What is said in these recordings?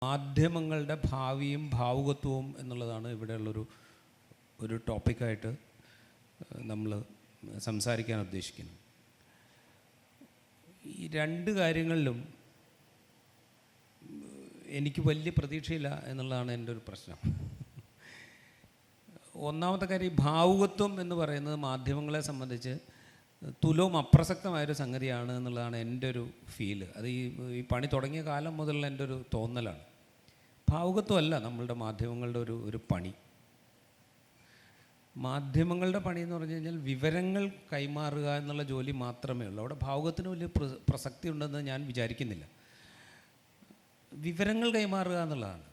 മാധ്യമങ്ങളുടെ ഭാവിയും ഭാവുകത്വവും എന്നുള്ളതാണ് ഇവിടെയുള്ളൊരു ടോപ്പിക്കായിട്ട് നമ്മൾ സംസാരിക്കാൻ ഉദ്ദേശിക്കുന്നത്. ഈ രണ്ട് കാര്യങ്ങളിലും എനിക്ക് വലിയ പ്രതീക്ഷയില്ല എന്നുള്ളതാണ് എൻ്റെ ഒരു പ്രശ്നം. ഒന്നാമത്തെ കാര്യം, ഈ ഭാവുകത്വം എന്ന് പറയുന്നത് മാധ്യമങ്ങളെ സംബന്ധിച്ച് തുലവും അപ്രസക്തമായൊരു സംഗതിയാണ് എന്നുള്ളതാണ് എൻ്റെ ഒരു ഫീല്. അത് ഈ പണി തുടങ്ങിയ കാലം മുതലുള്ള എൻ്റെ ഒരു തോന്നലാണ്. ഭാവുകത്വമല്ല നമ്മളുടെ മാധ്യമങ്ങളുടെ ഒരു പണി. മാധ്യമങ്ങളുടെ പണി എന്ന് പറഞ്ഞു കഴിഞ്ഞാൽ വിവരങ്ങൾ കൈമാറുക എന്നുള്ള ജോലി മാത്രമേ ഉള്ളൂ. അവിടെ ഭാവുകത്തിന് വലിയ പ്രസക്തി ഉണ്ടെന്ന് ഞാൻ വിചാരിക്കുന്നില്ല. വിവരങ്ങൾ കൈമാറുക എന്നുള്ളതാണ്.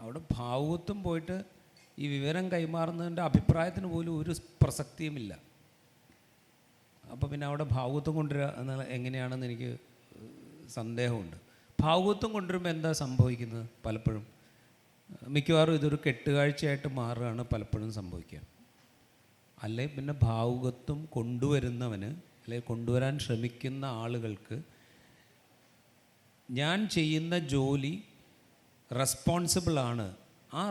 അവിടെ ഭാവുകത്വം പോയിട്ട് ഈ വിവരം കൈമാറുന്നതിൻ്റെ അഭിപ്രായത്തിന് പോലും ഒരു പ്രസക്തിയുമില്ല. അപ്പോൾ പിന്നെ അവിടെ ഭാവുകത്വം കൊണ്ടുവരിക എന്നുള്ള എങ്ങനെയാണെന്ന് എനിക്ക് സന്ദേഹമുണ്ട്. ഭാവുകത്വം കൊണ്ടുവരുമ്പോൾ എന്താ സംഭവിക്കുന്നത്? പലപ്പോഴും മിക്കവാറും ഇതൊരു കെട്ടുകാഴ്ചയായിട്ട് മാറുകയാണ് പലപ്പോഴും സംഭവിക്കുക. അല്ലെ പിന്നെ ഭാവുകത്വം കൊണ്ടുവരുന്നവന് അല്ലെങ്കിൽ കൊണ്ടുവരാൻ ശ്രമിക്കുന്ന ആളുകൾക്ക് ഞാൻ ചെയ്യുന്ന ജോലി റെസ്പോൺസിബിളാണ്, ആ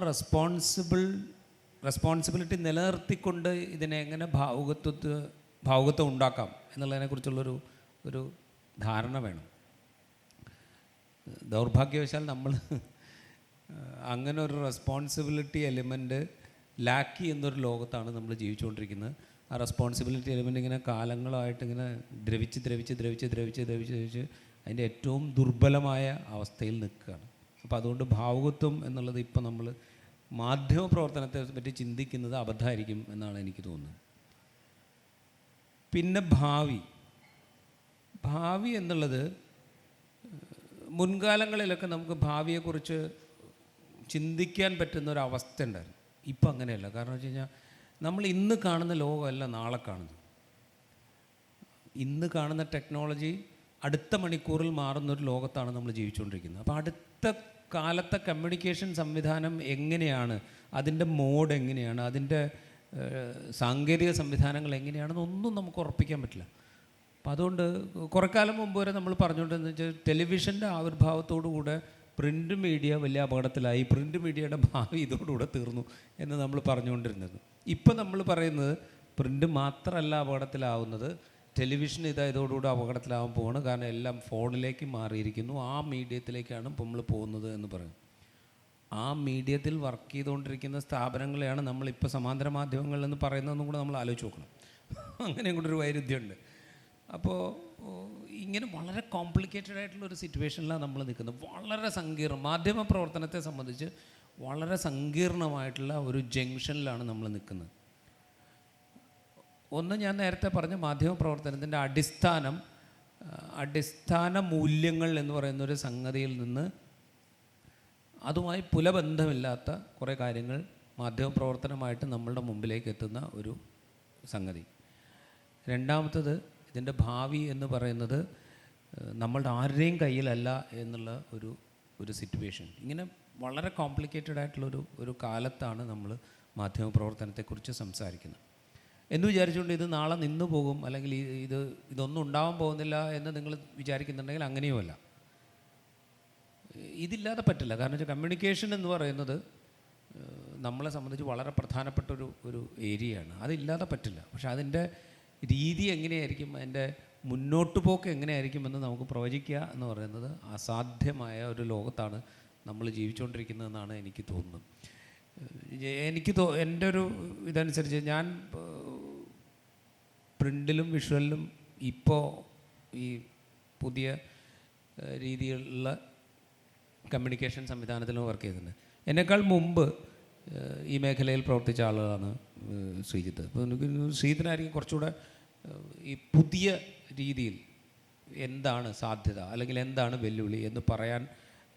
റെസ്പോൺസിബിലിറ്റി നിലനിർത്തിക്കൊണ്ട് ഇതിനെ എങ്ങനെ ഭാവുകത്വം ഉണ്ടാക്കാം എന്നുള്ളതിനെക്കുറിച്ചുള്ളൊരു ധാരണ വേണം. ദൗർഭാഗ്യവശാൽ നമ്മൾ അങ്ങനെ ഒരു റെസ്പോൺസിബിലിറ്റി എലിമെൻറ്റ് ലാക്ക് ചെയ്യുന്നൊരു ലോകത്താണ് നമ്മൾ ജീവിച്ചുകൊണ്ടിരിക്കുന്നത്. ആ റെസ്പോൺസിബിലിറ്റി എലിമെൻ്റ് ഇങ്ങനെ കാലങ്ങളായിട്ട് ഇങ്ങനെ ദ്രവിച്ച് അതിൻ്റെ ഏറ്റവും ദുർബലമായ അവസ്ഥയിൽ നിൽക്കുകയാണ്. അപ്പോൾ അതുകൊണ്ട് ഭാവുകത്വം എന്നുള്ളത് ഇപ്പോൾ നമ്മൾ മാധ്യമ പ്രവർത്തനത്തെ പറ്റി ചിന്തിക്കുന്നത് അബദ്ധമായിരിക്കും എന്നാണ് എനിക്ക് തോന്നുന്നത്. പിന്നെ ഭാവി എന്നുള്ളത് മുൻകാലങ്ങളിലൊക്കെ നമുക്ക് ഭാവിയെക്കുറിച്ച് ചിന്തിക്കാൻ പറ്റുന്ന ഒരവസ്ഥ ഉണ്ടായിരുന്നു. ഇപ്പം അങ്ങനെയല്ല. കാരണം വെച്ച് കഴിഞ്ഞാൽ നമ്മൾ ഇന്ന് കാണുന്ന ലോകമല്ല നാളെ കാണുന്നത്. ഇന്ന് കാണുന്ന ടെക്നോളജി അടുത്ത മണിക്കൂറിൽ മാറുന്നൊരു ലോകത്താണ് നമ്മൾ ജീവിച്ചുകൊണ്ടിരിക്കുന്നത്. അപ്പോൾ അടുത്ത കാലത്തെ കമ്മ്യൂണിക്കേഷൻ സംവിധാനം എങ്ങനെയാണ്, അതിൻ്റെ മോഡ് എങ്ങനെയാണ്, അതിൻ്റെ സാങ്കേതിക സംവിധാനങ്ങൾ എങ്ങനെയാണെന്നൊന്നും നമുക്ക് ഉറപ്പിക്കാൻ പറ്റില്ല. അപ്പോൾ അതുകൊണ്ട് കുറേ കാലം മുമ്പ് വരെ നമ്മൾ പറഞ്ഞുകൊണ്ടിരുന്നത് വെച്ചാൽ ടെലിവിഷൻ്റെ ആവിർഭാവത്തോടുകൂടെ പ്രിൻ്റ് മീഡിയ വലിയ അപകടത്തിലായി, പ്രിൻ്റ് മീഡിയയുടെ ഭാവി ഇതോടുകൂടെ തീർന്നു എന്ന് നമ്മൾ പറഞ്ഞുകൊണ്ടിരുന്നത്. ഇപ്പം നമ്മൾ പറയുന്നത് പ്രിൻ്റ് മാത്രമല്ല അപകടത്തിലാവുന്നത്, ടെലിവിഷൻ ഇതോടുകൂടെ അപകടത്തിലാവാൻ പോവാണ്. കാരണം എല്ലാം ഫോണിലേക്ക് മാറിയിരിക്കുന്നു, ആ മീഡിയത്തിലേക്കാണ് ഇപ്പോൾ നമ്മൾ പോകുന്നത് എന്ന് പറയും. ആ മീഡിയത്തിൽ വർക്ക് ചെയ്തുകൊണ്ടിരിക്കുന്ന സ്ഥാപനങ്ങളെയാണ് നമ്മളിപ്പോൾ സമാന്തര മാധ്യമങ്ങൾ എന്ന് പറയുന്നതെന്നും കൂടെ നമ്മൾ ആലോചിച്ച് നോക്കണം. അങ്ങനെയും കൂടെ ഒരു വൈരുദ്ധ്യമുണ്ട്. അപ്പോൾ ഇങ്ങനെ വളരെ കോംപ്ലിക്കേറ്റഡ് ആയിട്ടുള്ളൊരു സിറ്റുവേഷനിലാണ് നമ്മൾ നിൽക്കുന്നത്. വളരെ മാധ്യമ പ്രവർത്തനത്തെ സംബന്ധിച്ച് വളരെ സങ്കീർണമായിട്ടുള്ള ഒരു ജംഗ്ഷനിലാണ് നമ്മൾ നിൽക്കുന്നത്. ഒന്ന്, ഞാൻ നേരത്തെ പറഞ്ഞ മാധ്യമ പ്രവർത്തനത്തിൻ്റെ അടിസ്ഥാന മൂല്യങ്ങൾ എന്ന് പറയുന്നൊരു സംഗതിയിൽ നിന്ന് അതുമായി പുലബന്ധമില്ലാത്ത കുറേ കാര്യങ്ങൾ മാധ്യമപ്രവർത്തനമായിട്ട് നമ്മളുടെ മുമ്പിലേക്ക് എത്തുന്ന ഒരു സംഗതി. രണ്ടാമത്തത്, ഇതിൻ്റെ ഭാവി എന്ന് പറയുന്നത് നമ്മളുടെ ആരുടെയും കയ്യിലല്ല എന്നുള്ള ഒരു സിറ്റുവേഷൻ. ഇങ്ങനെ വളരെ കോംപ്ലിക്കേറ്റഡ് ആയിട്ടുള്ളൊരു കാലത്താണ് നമ്മൾ മാധ്യമപ്രവർത്തനത്തെക്കുറിച്ച് സംസാരിക്കുന്നത്. എന്ന് വിചാരിച്ചുകൊണ്ട് ഇത് നാളെ നിന്നു പോകും അല്ലെങ്കിൽ ഇതൊന്നും ഉണ്ടാവാൻ പോകുന്നില്ല എന്ന് നിങ്ങൾ വിചാരിക്കുന്നുണ്ടെങ്കിൽ അങ്ങനെയുമല്ല. ഇതില്ലാതെ പറ്റില്ല. കാരണം വെച്ചാൽ കമ്മ്യൂണിക്കേഷൻ എന്ന് പറയുന്നത് നമ്മളെ സംബന്ധിച്ച് വളരെ പ്രധാനപ്പെട്ട ഒരു ഏരിയയാണ്. അതില്ലാതെ പറ്റില്ല. പക്ഷെ അതിൻ്റെ രീതി എങ്ങനെയായിരിക്കും, അതിൻ്റെ മുന്നോട്ട് പോക്ക് എങ്ങനെയായിരിക്കുമെന്ന് നമുക്ക് പ്രവചിക്കുക എന്ന് പറയുന്നത് അസാധ്യമായ ഒരു ലോകത്താണ് നമ്മൾ ജീവിച്ചുകൊണ്ടിരിക്കുന്നതെന്നാണ് എനിക്ക് തോന്നുന്നത്. എൻ്റെ ഒരു ഇതനുസരിച്ച് ഞാൻ പ്രിൻ്റിലും വിഷ്വലിലും ഇപ്പോൾ ഈ പുതിയ രീതിയിലുള്ള കമ്മ്യൂണിക്കേഷൻ സംവിധാനത്തിലും വർക്ക് ചെയ്തിട്ടുണ്ട്. എന്നേക്കാൾ മുമ്പ് ഈ മേഖലയിൽ പ്രവർത്തിച്ച ആളാണ് ശ്രീജിത്ത്. അപ്പോൾ എനിക്ക് ശ്രീജിത്തിനായിരിക്കും കുറച്ചുകൂടെ ഈ പുതിയ രീതിയിൽ എന്താണ് സാധ്യത അല്ലെങ്കിൽ എന്താണ് വെല്ലുവിളി എന്ന് പറയാൻ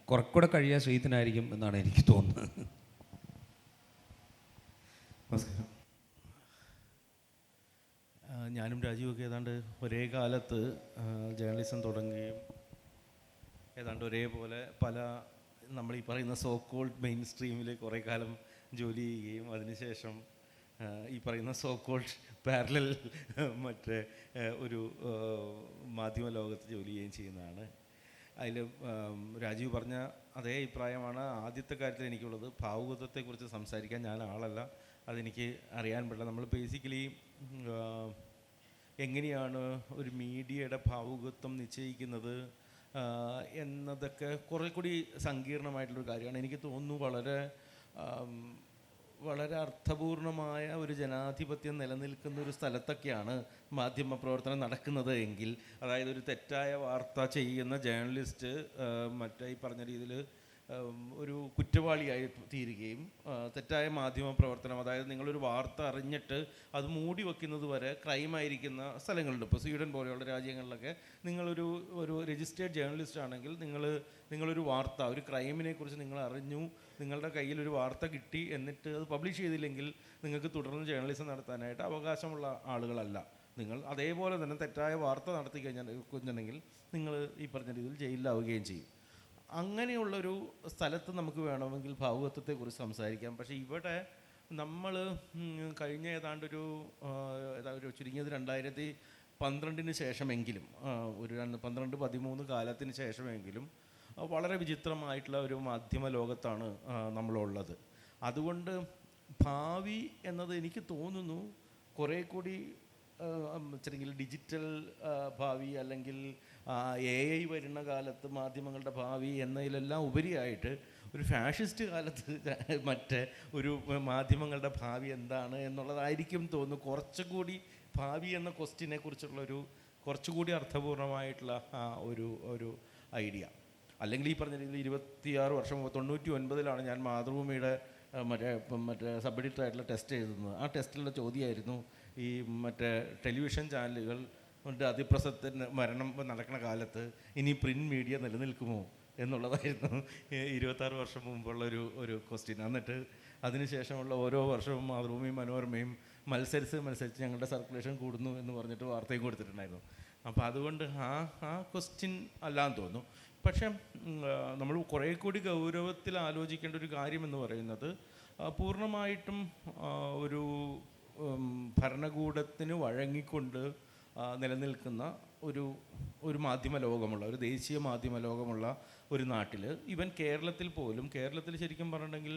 കുറച്ചുകൂടെ കഴിയുക ശ്രീജിത്തിനായിരിക്കും എന്നാണ് എനിക്ക് തോന്നുന്നത്. നമസ്കാരം. ഞാനും രാജീവൊക്കെ ഏതാണ്ട് ഒരേ കാലത്ത് ജേർണലിസം തുടങ്ങുകയും ഏതാണ്ട് ഒരേപോലെ പല നമ്മൾ ഈ പറയുന്ന സോ കോൾഡ് മെയിൻ സ്ട്രീമിൽ കുറേ കാലം ജോലി ചെയ്യുകയും അതിനുശേഷം ഈ പറയുന്ന സോ കോൾഡ് പാരലൽ മറ്റേ ഒരു മാധ്യമ ലോകത്ത് ജോലി ചെയ്യുകയും ചെയ്യുന്നതാണ്. അതിൽ രാജീവ് പറഞ്ഞ അതേ അഭിപ്രായമാണ് ആദ്യത്തെ കാര്യത്തിൽ എനിക്കുള്ളത്. ഭാവുകത്വത്തെക്കുറിച്ച് സംസാരിക്കാൻ ഞാൻ ആളല്ല, അതെനിക്ക് അറിയാൻ പറ്റില്ല. നമ്മൾ ബേസിക്കലി എങ്ങനെയാണ് ഒരു മീഡിയയുടെ ഭാവുകത്വം നിശ്ചയിക്കുന്നത് എന്നതൊക്കെ കുറേ കൂടി സങ്കീർണമായിട്ടുള്ളൊരു കാര്യമാണ്. എനിക്ക് തോന്നുന്നു വളരെ അർത്ഥപൂർണമായ ഒരു ജനാധിപത്യം നിലനിൽക്കുന്ന ഒരു സ്ഥലത്തൊക്കെയാണ് മാധ്യമ പ്രവർത്തനം നടക്കുന്നത് എങ്കിൽ, അതായത് ഒരു തെറ്റായ വാർത്ത ചെയ്യുന്ന ജേർണലിസ്റ്റ് മറ്റേ ഈ പറഞ്ഞ രീതിയിൽ ഒരു കുറ്റവാളിയായി തീരുകയും, തെറ്റായ മാധ്യമ പ്രവർത്തനം, അതായത് നിങ്ങളൊരു വാർത്ത അറിഞ്ഞിട്ട് അത് മൂടി വയ്ക്കുന്നത് വരെ ക്രൈമായിരിക്കുന്ന സ്ഥലങ്ങളുണ്ട്. ഇപ്പോൾ സ്വീഡൻ പോലെയുള്ള രാജ്യങ്ങളിലൊക്കെ ഒരു രജിസ്റ്റേർഡ് ജേർണലിസ്റ്റ് ആണെങ്കിൽ നിങ്ങളൊരു വാർത്ത, ഒരു ക്രൈമിനെ കുറിച്ച് നിങ്ങൾ അറിഞ്ഞു, നിങ്ങളുടെ കയ്യിൽ ഒരു വാർത്ത കിട്ടി, എന്നിട്ട് അത് പബ്ലിഷ് ചെയ്തില്ലെങ്കിൽ നിങ്ങൾക്ക് തുടർന്ന് ജേർണലിസം നടത്താനായിട്ട് അവകാശമുള്ള ആളുകളല്ല നിങ്ങൾ. അതേപോലെ തന്നെ തെറ്റായ വാർത്ത നടത്തി കഴിഞ്ഞിട്ടുണ്ടെങ്കിൽ നിങ്ങൾ ഈ പറഞ്ഞ രീതിയിൽ ജയിലിലാവുകയും ചെയ്യും. അങ്ങനെയുള്ളൊരു സ്ഥലത്ത് നമുക്ക് വേണമെങ്കിൽ ഭാവുകത്വത്തെക്കുറിച്ച് സംസാരിക്കാം. പക്ഷേ ഇവിടെ നമ്മൾ കഴിഞ്ഞ ഏതാണ്ടൊരു ചുരുങ്ങിയത് 2012 ശേഷമെങ്കിലും, ഒരു 12-13 കാലത്തിന് ശേഷമെങ്കിലും വളരെ വിചിത്രമായിട്ടുള്ള ഒരു മാധ്യമ ലോകത്താണ് നമ്മളുള്ളത്. അതുകൊണ്ട് ഭാവി എന്നത് എനിക്ക് തോന്നുന്നു കുറേ കൂടി വെച്ചിട്ടുണ്ടെങ്കിൽ ഡിജിറ്റൽ ഭാവി, അല്ലെങ്കിൽ AI വരുന്ന കാലത്ത് മാധ്യമങ്ങളുടെ ഭാവി എന്നതിലെല്ലാം ഉപരിയായിട്ട് ഒരു ഫാഷിസ്റ്റ് കാലത്ത് മറ്റേ ഒരു മാധ്യമങ്ങളുടെ ഭാവി എന്താണ് എന്നുള്ളതായിരിക്കും തോന്നുന്നു കുറച്ചുകൂടി ഭാവി എന്ന ക്വസ്റ്റ്യനെ കുറിച്ചുള്ളൊരു കുറച്ചുകൂടി അർത്ഥപൂർണമായിട്ടുള്ള ഒരു ഐഡിയ. അല്ലെങ്കിൽ ഈ പറഞ്ഞ രീതിയിൽ 26 വർഷം മുമ്പ് 99-ലാണ് ഞാൻ മാതൃഭൂമിയുടെ മറ്റേ സബ് എഡിറ്ററായിട്ടുള്ള ടെസ്റ്റ് എഴുതുന്നത്. ആ ടെസ്റ്റിലുള്ള ചോദ്യമായിരുന്നു ഈ ടെലിവിഷൻ ചാനലുകൾ അതിപ്രസരത്തിന് മരണം നടക്കുന്ന കാലത്ത് ഇനി പ്രിൻറ്റ് മീഡിയ നിലനിൽക്കുമോ എന്നുള്ളതായിരുന്നു 26 വർഷം മുമ്പുള്ള ഒരു ക്വസ്റ്റ്യൻ. എന്നിട്ട് അതിനുശേഷമുള്ള ഓരോ വർഷവും മാതൃഭൂമിയും മനോരമയും മത്സരിച്ച് ഞങ്ങളുടെ സർക്കുലേഷൻ കൂടുന്നു എന്ന് പറഞ്ഞിട്ട് വാർത്തയും കൊടുത്തിട്ടുണ്ടായിരുന്നു. അപ്പോൾ അതുകൊണ്ട് ആ ക്വസ്റ്റ്യൻ അല്ലാന്ന് തോന്നുന്നു. പക്ഷേ നമ്മൾ കുറേ കൂടി ഗൗരവത്തിൽ ആലോചിക്കേണ്ട ഒരു കാര്യമെന്ന് പറയുന്നത്, പൂർണ്ണമായിട്ടും ഒരു ഭരണകൂടത്തിന് വഴങ്ങിക്കൊണ്ട് നിലനിൽക്കുന്ന ഒരു മാധ്യമ ലോകമുള്ള, ഒരു ദേശീയ മാധ്യമ ലോകമുള്ള ഒരു നാട്ടിൽ, ഈവൻ കേരളത്തിൽ പോലും, കേരളത്തിൽ ശരിക്കും പറഞ്ഞിട്ടുണ്ടെങ്കിൽ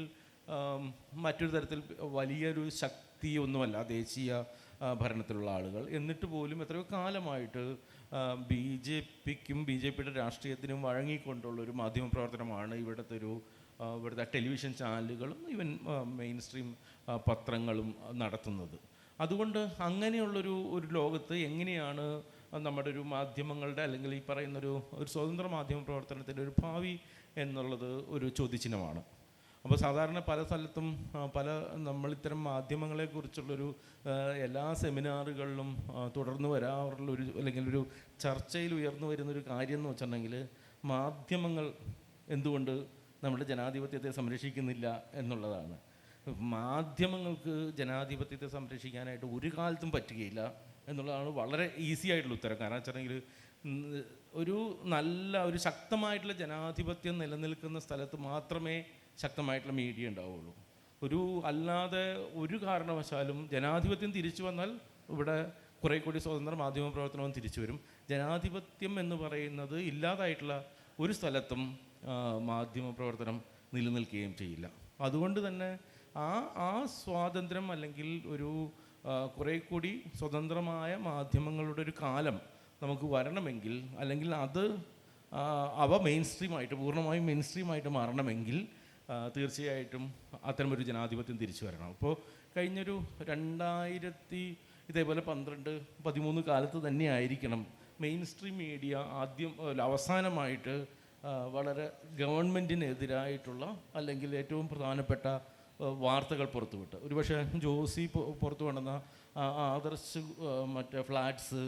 മറ്റൊരു തരത്തിൽ വലിയൊരു ശക്തിയൊന്നുമല്ല ദേശീയ ഭരണത്തിലുള്ള ആളുകൾ. എന്നിട്ട് പോലും എത്രയോ കാലമായിട്ട് BJPക്കും BJPയുടെ രാഷ്ട്രീയത്തിനും വഴങ്ങിക്കൊണ്ടുള്ളൊരു മാധ്യമ പ്രവർത്തനമാണ് ഇവിടുത്തെ ടെലിവിഷൻ ചാനലുകളും ഈവൻ മെയിൻ സ്ട്രീം പത്രങ്ങളും നടത്തുന്നത്. അതുകൊണ്ട് അങ്ങനെയുള്ളൊരു ലോകത്ത് എങ്ങനെയാണ് നമ്മുടെ ഒരു മാധ്യമങ്ങളുടെ, അല്ലെങ്കിൽ ഈ പറയുന്നൊരു സ്വതന്ത്ര മാധ്യമ പ്രവർത്തനത്തിൻ്റെ ഒരു ഭാവി എന്നുള്ളത് ഒരു ചോദ്യചിഹ്നമാണ്. അപ്പോൾ സാധാരണ പല സ്ഥലത്തും നമ്മളിത്തരം മാധ്യമങ്ങളെക്കുറിച്ചുള്ളൊരു എല്ലാ സെമിനാറുകളിലും തുടർന്ന് വരാറുള്ളൊരു, അല്ലെങ്കിൽ ഒരു ചർച്ചയിൽ ഉയർന്നു വരുന്നൊരു കാര്യം എന്ന് വെച്ചിട്ടുണ്ടെങ്കിൽ, മാധ്യമങ്ങൾ എന്തുകൊണ്ട് നമ്മുടെ ജനാധിപത്യത്തെ സംരക്ഷിക്കുന്നില്ല എന്നുള്ളതാണ്. മാധ്യമങ്ങൾക്ക് ജനാധിപത്യത്തെ സംരക്ഷിക്കാനായിട്ട് ഒരു കാലത്തും പറ്റുകയില്ല എന്നുള്ളതാണ് വളരെ ഈസി ആയിട്ടുള്ള ഉത്തരം. കാരണം വെച്ചിട്ടുണ്ടെങ്കിൽ ഒരു ശക്തമായിട്ടുള്ള ജനാധിപത്യം നിലനിൽക്കുന്ന സ്ഥലത്ത് മാത്രമേ ശക്തമായിട്ടുള്ള മീഡിയ ഉണ്ടാവുള്ളൂ. അല്ലാതെ ഒരു കാരണവശാലും ജനാധിപത്യം തിരിച്ചു വന്നാൽ ഇവിടെ കുറേ കൂടി സ്വതന്ത്ര മാധ്യമ പ്രവർത്തനവും തിരിച്ചു വരും. ജനാധിപത്യം എന്ന് പറയുന്നത് ഇല്ലാതായിട്ടുള്ള ഒരു സ്ഥലത്തും മാധ്യമ പ്രവർത്തനം നിലനിൽക്കുകയും ചെയ്യില്ല. അതുകൊണ്ട് തന്നെ ആ സ്വാതന്ത്ര്യം, അല്ലെങ്കിൽ കുറേ കൂടി സ്വതന്ത്രമായ മാധ്യമങ്ങളുടെ ഒരു കാലം നമുക്ക് വരണമെങ്കിൽ, അല്ലെങ്കിൽ അവ പൂർണ്ണമായും മെയിൻ സ്ട്രീമായിട്ട് മാറണമെങ്കിൽ തീർച്ചയായിട്ടും അത്തരമൊരു ജനാധിപത്യം തിരിച്ചു വരണം. അപ്പോൾ കഴിഞ്ഞൊരു 2000 ഇതേപോലെ 12-13 കാലത്ത് തന്നെയായിരിക്കണം മെയിൻ സ്ട്രീം മീഡിയ അവസാനമായിട്ട് വളരെ ഗവൺമെൻറ്റിനെതിരായിട്ടുള്ള, അല്ലെങ്കിൽ ഏറ്റവും പ്രധാനപ്പെട്ട വാർത്തകൾ പുറത്തുവിട്ട്, ഒരുപക്ഷെ ജോസി പുറത്തു കൊണ്ടുവന്ന ആദർശ് ഫ്ലാറ്റ്സ്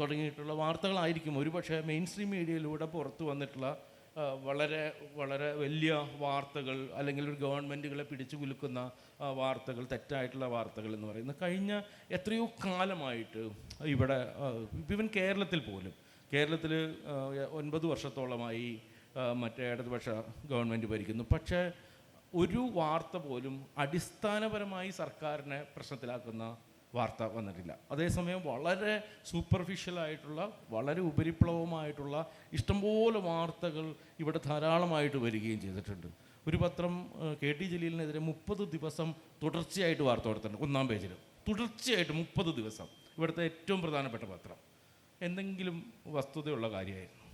തുടങ്ങിയിട്ടുള്ള വാർത്തകളായിരിക്കും ഒരുപക്ഷെ മെയിൻ സ്ട്രീം മീഡിയയിലൂടെ പുറത്തു വന്നിട്ടുള്ള വളരെ വളരെ വലിയ വാർത്തകൾ, അല്ലെങ്കിൽ ഒരു ഗവൺമെൻറ്റുകളെ പിടിച്ചു കുലുക്കുന്ന വാർത്തകൾ, തെറ്റായിട്ടുള്ള വാർത്തകൾ എന്ന് പറയുന്നത്. കഴിഞ്ഞ എത്രയോ കാലമായിട്ട് ഇവിടെ, ഈവൻ കേരളത്തിൽ 9 വർഷത്തോളമായി ഇടതുപക്ഷ ഗവൺമെൻറ് ഭരിക്കുന്നു. പക്ഷേ ഒരു വാർത്ത പോലും അടിസ്ഥാനപരമായി സർക്കാരിനെ പ്രശ്നത്തിലാക്കുന്ന വാർത്ത വന്നിട്ടില്ല. അതേസമയം വളരെ സൂപ്പർഫിഷ്യലായിട്ടുള്ള, വളരെ ഉപരിപ്ലവമായിട്ടുള്ള ഇഷ്ടംപോലെ വാർത്തകൾ ഇവിടെ ധാരാളമായിട്ട് വരികയും ചെയ്തിട്ടുണ്ട്. ഒരു പത്രം KT ജലീലിനെതിരെ 30 ദിവസം തുടർച്ചയായിട്ട് വാർത്ത കൊടുത്തിട്ടുണ്ട്, 1-ാം പേജിൽ തുടർച്ചയായിട്ട് 30 ദിവസം. ഇവിടുത്തെ ഏറ്റവും പ്രധാനപ്പെട്ട പത്രം. എന്തെങ്കിലും വസ്തുതയുള്ള കാര്യമായിരുന്നു.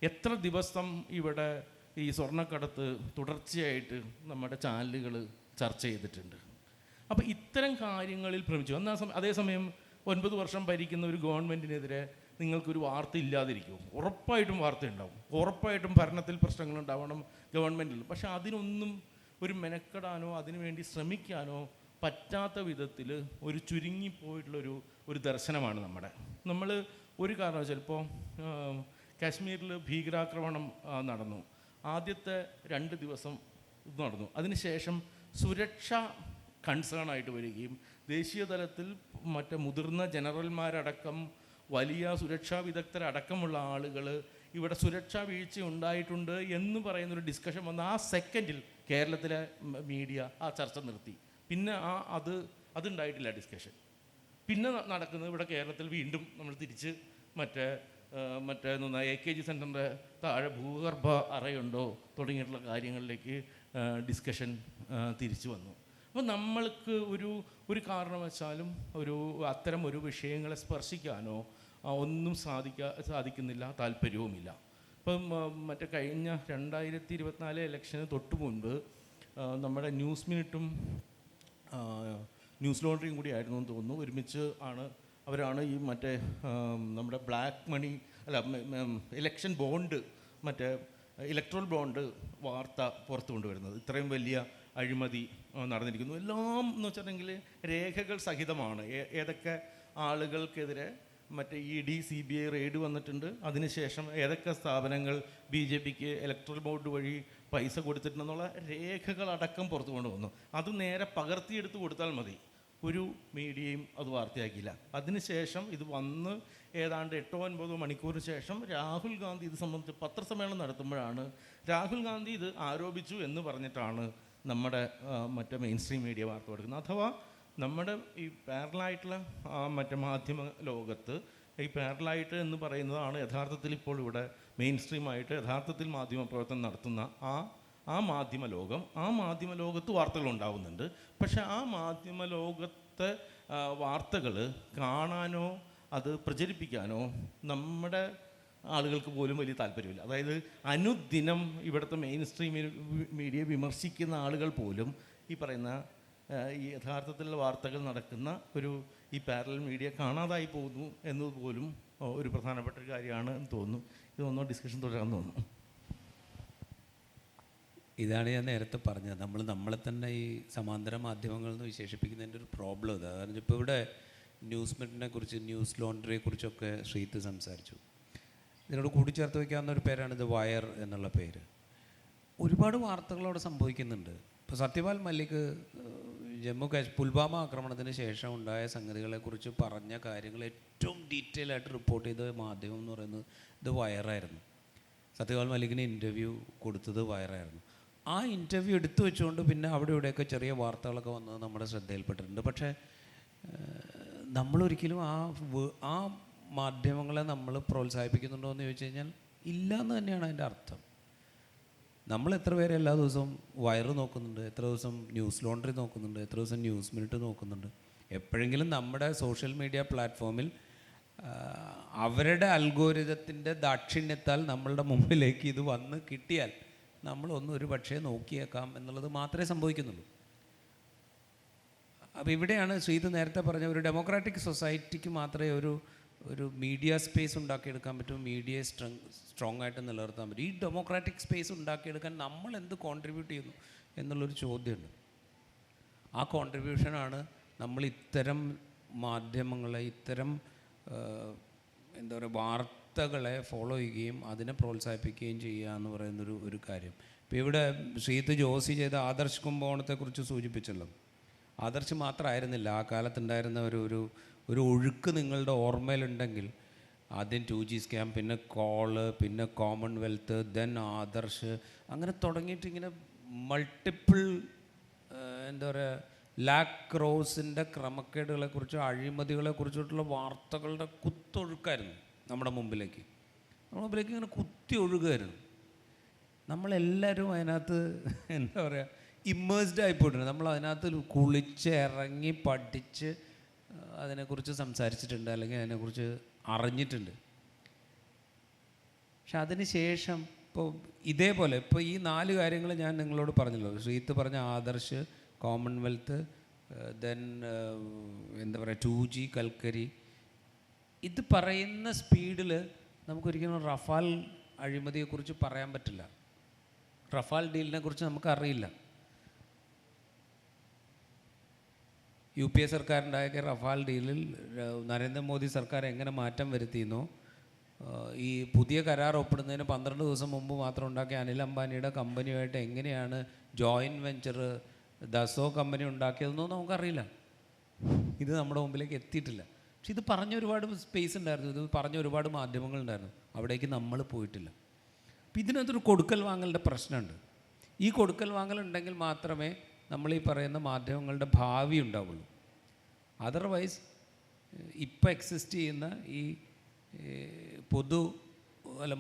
എത്ര ദിവസം ഇവിടെ ഈ സ്വർണ്ണക്കടത്ത് തുടർച്ചയായിട്ട് നമ്മുടെ ചാനലുകൾ ചർച്ച ചെയ്തിട്ടുണ്ട്. അപ്പോൾ ഇത്തരം കാര്യങ്ങളിൽ ഭ്രമിച്ചു. അതേസമയം 9 വർഷം ഭരിക്കുന്ന ഒരു ഗവൺമെൻറ്റിനെതിരെ നിങ്ങൾക്കൊരു വാർത്ത ഇല്ലാതിരിക്കുമോ? ഉറപ്പായിട്ടും വാർത്ത ഉണ്ടാവും, ഉറപ്പായിട്ടും ഭരണത്തിൽ പ്രശ്നങ്ങളുണ്ടാവണം ഗവൺമെൻറ്റിൽ. പക്ഷെ അതിനൊന്നും ഒരു മെനക്കെടാനോ അതിനുവേണ്ടി ശ്രമിക്കാനോ പറ്റാത്ത വിധത്തിൽ ഒരു ചുരുങ്ങിപ്പോയിട്ടുള്ളൊരു ദർശനമാണ് നമ്മൾ ഒരു കാരണവശാൽ ഇപ്പോൾ കാശ്മീരിൽ ഭീകരാക്രമണം നടന്നു. ആദ്യത്തെ 2 ദിവസം നടന്നു. അതിനുശേഷം സുരക്ഷ കൺസേൺ ആയിട്ട് വരികയും ദേശീയ തലത്തിൽ മറ്റ് മുതിർന്ന ജനറൽമാരടക്കം വലിയ സുരക്ഷാ വിദഗ്ധരടക്കമുള്ള ആളുകൾ ഇവിടെ സുരക്ഷാ വീഴ്ച ഉണ്ടായിട്ടുണ്ട് എന്ന് പറയുന്നൊരു ഡിസ്കഷൻ വന്ന ആ സെക്കൻഡിൽ കേരളത്തിലെ മീഡിയ ആ ചർച്ച നിർത്തി. പിന്നെ അതുണ്ടായിട്ടില്ല ഡിസ്കഷൻ. പിന്നെ നടക്കുന്നത് ഇവിടെ കേരളത്തിൽ വീണ്ടും നമ്മൾ തിരിച്ച് മറ്റേ AKG സെൻറ്ററിൻ്റെ താഴെ ഭൂഗർഭ അറയുണ്ടോ തുടങ്ങിയിട്ടുള്ള കാര്യങ്ങളിലേക്ക് ഡിസ്കഷൻ തിരിച്ചു വന്നു. അപ്പോൾ നമ്മൾക്ക് ഒരു കാരണവശാലും അത്തരം ഒരു വിഷയങ്ങളെ സ്പർശിക്കാനോ ഒന്നും സാധിക്കുന്നില്ല, താല്പര്യവുമില്ല. ഇപ്പം കഴിഞ്ഞ 2024 ഇലക്ഷന് തൊട്ട് മുൻപ് നമ്മുടെ ന്യൂസ് മിനിറ്റും ന്യൂസ് ലോണ്ടറിയും കൂടി ആയിരുന്നു എന്ന് തോന്നുന്നു, ഒരുമിച്ച് അവരാണ് ഈ നമ്മുടെ black money election bond electoral bond വാർത്ത പുറത്തു കൊണ്ടുവരുന്നത്. ഇത്രയും വലിയ അഴിമതി നടന്നിരിക്കുന്നു എല്ലാം എന്ന് വെച്ചിട്ടുണ്ടെങ്കിൽ രേഖകൾ സഹിതമാണ്. ഏതൊക്കെ ആളുകൾക്കെതിരെ ED CBI റെയ്ഡ് വന്നിട്ടുണ്ട്, അതിനുശേഷം ഏതൊക്കെ സ്ഥാപനങ്ങൾ BJPക്ക് ഇലക്ട്രൽ ബോർഡ് വഴി പൈസ കൊടുത്തിട്ടുണ്ടെന്നുള്ള രേഖകളടക്കം പുറത്തു കൊണ്ടുവന്നു. അത് നേരെ പകർത്തിയെടുത്ത് കൊടുത്താൽ മതി, ഒരു മീഡിയയും അത് വാർത്തയാക്കിയില്ല. അതിനുശേഷം ഇത് വന്ന് ഏതാണ്ട് 8-9 മണിക്കൂറിന് ശേഷം രാഹുൽ ഗാന്ധി ഇത് സംബന്ധിച്ച് പത്രസമ്മേളനം നടത്തുമ്പോഴാണ് രാഹുൽ ഗാന്ധി ഇത് ആരോപിച്ചു എന്ന് പറഞ്ഞിട്ടാണ് നമ്മുടെ മെയിൻ സ്ട്രീം മീഡിയ വാർത്ത കൊടുക്കുന്നത്. അഥവാ നമ്മുടെ ഈ പാരലായിട്ടുള്ള മാധ്യമ ലോകത്ത് ഈ പാരലായിട്ട് എന്ന് പറയുന്നതാണ് യഥാർത്ഥത്തിൽ ഇപ്പോൾ ഇവിടെ മെയിൻ സ്ട്രീമായിട്ട് യഥാർത്ഥത്തിൽ മാധ്യമ പ്രവർത്തനം നടത്തുന്ന ആ മാധ്യമ ലോകം. ആ മാധ്യമ ലോകത്ത് വാർത്തകൾ ഉണ്ടാവുന്നുണ്ട്. പക്ഷെ ആ മാധ്യമ ലോകത്തെ വാർത്തകൾ കാണാനോ അത് പ്രചരിപ്പിക്കാനോ നമ്മുടെ ആളുകൾക്ക് പോലും വലിയ താല്പര്യമില്ല. അതായത് അനുദിനം ഇവിടുത്തെ മെയിൻ സ്ട്രീം മീഡിയ വിമർശിക്കുന്ന ആളുകൾ പോലും ഈ പറയുന്ന ഈ യഥാർത്ഥത്തിലുള്ള വാർത്തകൾ നടക്കുന്ന ഈ പാരലൽ മീഡിയ കാണാതായി പോകുന്നു എന്നതുപോലും ഒരു പ്രധാനപ്പെട്ട ഒരു കാര്യമാണ് എന്ന് തോന്നുന്നു. ഇതൊന്നും ഡിസ്കഷൻ തുടരാമെന്ന് തോന്നുന്നു. ഇതാണ് ഞാൻ നേരത്തെ പറഞ്ഞത്. നമ്മളെ തന്നെ ഈ സമാന്തര മാധ്യമങ്ങൾ എന്ന് വിശേഷിപ്പിക്കുന്നതിൻ്റെ ഒരു പ്രോബ്ലം ഇതാണ്. കാരണം ഇപ്പോൾ ഇവിടെ ന്യൂസ് മിനിറ്റിനെ കുറിച്ച്, ന്യൂസ് ലോണ്ടറിയെ കുറിച്ചൊക്കെ ശ്രീത്ത് സംസാരിച്ചു. ഇതിനോട് കൂട്ടിച്ചേർത്ത് വയ്ക്കാവുന്ന ഒരു പേരാണ് ഇത് വയർ എന്നുള്ള പേര്. ഒരുപാട് വാർത്തകൾ അവിടെ സംഭവിക്കുന്നുണ്ട്. ഇപ്പോൾ സത്യപാൽ മല്ലിക് പുൽവാമ ആക്രമണത്തിന് ശേഷം ഉണ്ടായ സംഗതികളെക്കുറിച്ച് പറഞ്ഞ കാര്യങ്ങൾ ഏറ്റവും ഡീറ്റെയിൽ ആയിട്ട് റിപ്പോർട്ട് ചെയ്ത മാധ്യമം എന്ന് പറയുന്നത് ഇത് വയറായിരുന്നു. സത്യപാൽ മല്ലിക്കിന് ഇൻ്റർവ്യൂ കൊടുത്തത് വയറായിരുന്നു. ആ ഇൻ്റർവ്യൂ എടുത്തു വെച്ചുകൊണ്ട് പിന്നെ അവിടെ ഇവിടെയൊക്കെ ചെറിയ വാർത്തകളൊക്കെ വന്നത് നമ്മുടെ ശ്രദ്ധയിൽപ്പെട്ടിട്ടുണ്ട്. പക്ഷേ നമ്മളൊരിക്കലും ആ മാധ്യമങ്ങളെ നമ്മൾ പ്രോത്സാഹിപ്പിക്കുന്നുണ്ടോ എന്ന് ചോദിച്ചു കഴിഞ്ഞാൽ ഇല്ല എന്ന് തന്നെയാണ് അതിൻ്റെ അർത്ഥം. നമ്മൾ എത്ര പേര് എല്ലാ ദിവസവും വയറ് നോക്കുന്നുണ്ട്, എത്ര ദിവസം ന്യൂസ് ലോണ്ടറി നോക്കുന്നുണ്ട്, എത്ര ദിവസം ന്യൂസ് മിനിറ്റ് നോക്കുന്നുണ്ട്. എപ്പോഴെങ്കിലും നമ്മുടെ സോഷ്യൽ മീഡിയ പ്ലാറ്റ്ഫോമിൽ അവരുടെ അൽഗോരിതത്തിൻ്റെ ദാക്ഷിണ്യത്താൽ നമ്മളുടെ മുമ്പിലേക്ക് ഇത് വന്ന് കിട്ടിയാൽ ഒരു പക്ഷേ നോക്കിയേക്കാം എന്നുള്ളത് മാത്രമേ സംഭവിക്കുന്നുള്ളൂ. അപ്പോൾ ഇവിടെയാണ് ശ്രീത് നേരത്തെ പറഞ്ഞ ഒരു ഡെമോക്രാറ്റിക് സൊസൈറ്റിക്ക് മാത്രമേ ഒരു മീഡിയ സ്പേസ് ഉണ്ടാക്കിയെടുക്കാൻ പറ്റും, മീഡിയയെ സ്ട്രോങ് ആയിട്ട് നിലനിർത്താൻ പറ്റും. ഈ ഡെമോക്രാറ്റിക് സ്പേസ് ഉണ്ടാക്കിയെടുക്കാൻ നമ്മൾ എന്ത് കോൺട്രിബ്യൂട്ട് ചെയ്യുന്നു എന്നുള്ളൊരു ചോദ്യമുണ്ട്. ആ കോൺട്രിബ്യൂഷനാണ് നമ്മൾ ഇത്തരം മാധ്യമങ്ങളെ, ഇത്തരം വാർത്തകളെ ഫോളോ ചെയ്യുകയും അതിനെ പ്രോത്സാഹിപ്പിക്കുകയും ചെയ്യുക എന്ന് പറയുന്നൊരു കാര്യം. ഇപ്പോൾ ഇവിടെ ശ്രീത്ത് ജോസി ചെയ്ത ആദർശ് കുംഭകോണത്തെക്കുറിച്ച് സൂചിപ്പിച്ചല്ലോ. ആദർശ് മാത്രമായിരുന്നില്ല ആ കാലത്തുണ്ടായിരുന്ന ഒരു ഒഴുക്ക് നിങ്ങളുടെ ഓർമ്മയിലുണ്ടെങ്കിൽ ആദ്യം 2G സ്കാം, പിന്നെ കോള്, പിന്നെ കോമൺവെൽത്ത്, ദെൻ ആദർശ്, അങ്ങനെ തുടങ്ങിയിട്ട് ഇങ്ങനെ മൾട്ടിപ്പിൾ ലാക് ക്രോസിൻ്റെ ക്രമക്കേടുകളെക്കുറിച്ചോ അഴിമതികളെക്കുറിച്ചിട്ടുള്ള വാർത്തകളുടെ കുത്തൊഴുക്കായിരുന്നു നമ്മുടെ മുമ്പിലേക്ക് ഇങ്ങനെ കുത്തി ഒഴുകുമായിരുന്നു. നമ്മളെല്ലാവരും അതിനകത്ത് എന്താ പറയുക, ഇമ്മേഴ്സ്ഡ് ആയിപ്പോയിട്ടുണ്ട്. നമ്മൾ അതിനകത്ത് കുളിച്ച് ഇറങ്ങി പഠിച്ച് അതിനെക്കുറിച്ച് സംസാരിച്ചിട്ടുണ്ട്, അല്ലെങ്കിൽ അതിനെക്കുറിച്ച് അറിഞ്ഞിട്ടുണ്ട്. പക്ഷെ അതിന് ശേഷം ഇപ്പോൾ ഇതേപോലെ ഇപ്പോൾ ഈ 4 കാര്യങ്ങൾ ഞാൻ നിങ്ങളോട് പറഞ്ഞല്ലോ. ശ്രീത്ത് പറഞ്ഞ ആദർശ്, കോമൺവെൽത്ത്, ദെൻ എന്താ പറയുക 2G, കൽക്കരി. ഇത് പറയുന്ന സ്പീഡിൽ നമുക്കൊരിക്കലും റഫാൽ അഴിമതിയെക്കുറിച്ച് പറയാൻ പറ്റില്ല. റഫാൽ ഡീലിനെ കുറിച്ച് നമുക്കറിയില്ല. UPA സർക്കാരുണ്ടാക്കിയ റഫാൽ ഡീലിൽ നരേന്ദ്രമോദി സർക്കാർ എങ്ങനെ മാറ്റം വരുത്തിയെന്നോ, ഈ പുതിയ കരാർ ഒപ്പിടുന്നതിന് 12 ദിവസം മുമ്പ് മാത്രം ഉണ്ടാക്കിയ അനിൽ അംബാനിയുടെ കമ്പനിയുമായിട്ട് എങ്ങനെയാണ് ജോയിൻറ്റ് വെഞ്ചർ ദസോ കമ്പനി ഉണ്ടാക്കിയതെന്നോ നമുക്കറിയില്ല. ഇത് നമ്മുടെ മുമ്പിലേക്ക് എത്തിയിട്ടില്ല. പക്ഷെ ഇത് പറഞ്ഞ ഒരുപാട് സ്പേസ് ഉണ്ടായിരുന്നു, ഇത് പറഞ്ഞ ഒരുപാട് മാധ്യമങ്ങളുണ്ടായിരുന്നു. അവിടേക്ക് നമ്മൾ പോയിട്ടില്ല. അപ്പം ഇതിനകത്തൊരു കൊടുക്കൽ വാങ്ങലിൻ്റെ പ്രശ്നമുണ്ട്. ഈ കൊടുക്കൽ വാങ്ങലുണ്ടെങ്കിൽ മാത്രമേ നമ്മൾ ഈ പറയുന്ന മാധ്യമങ്ങളുടെ ഭാവി ഉണ്ടാവുള്ളൂ. അതർവൈസ് ഇപ്പം എക്സിസ്റ്റ് ചെയ്യുന്ന ഈ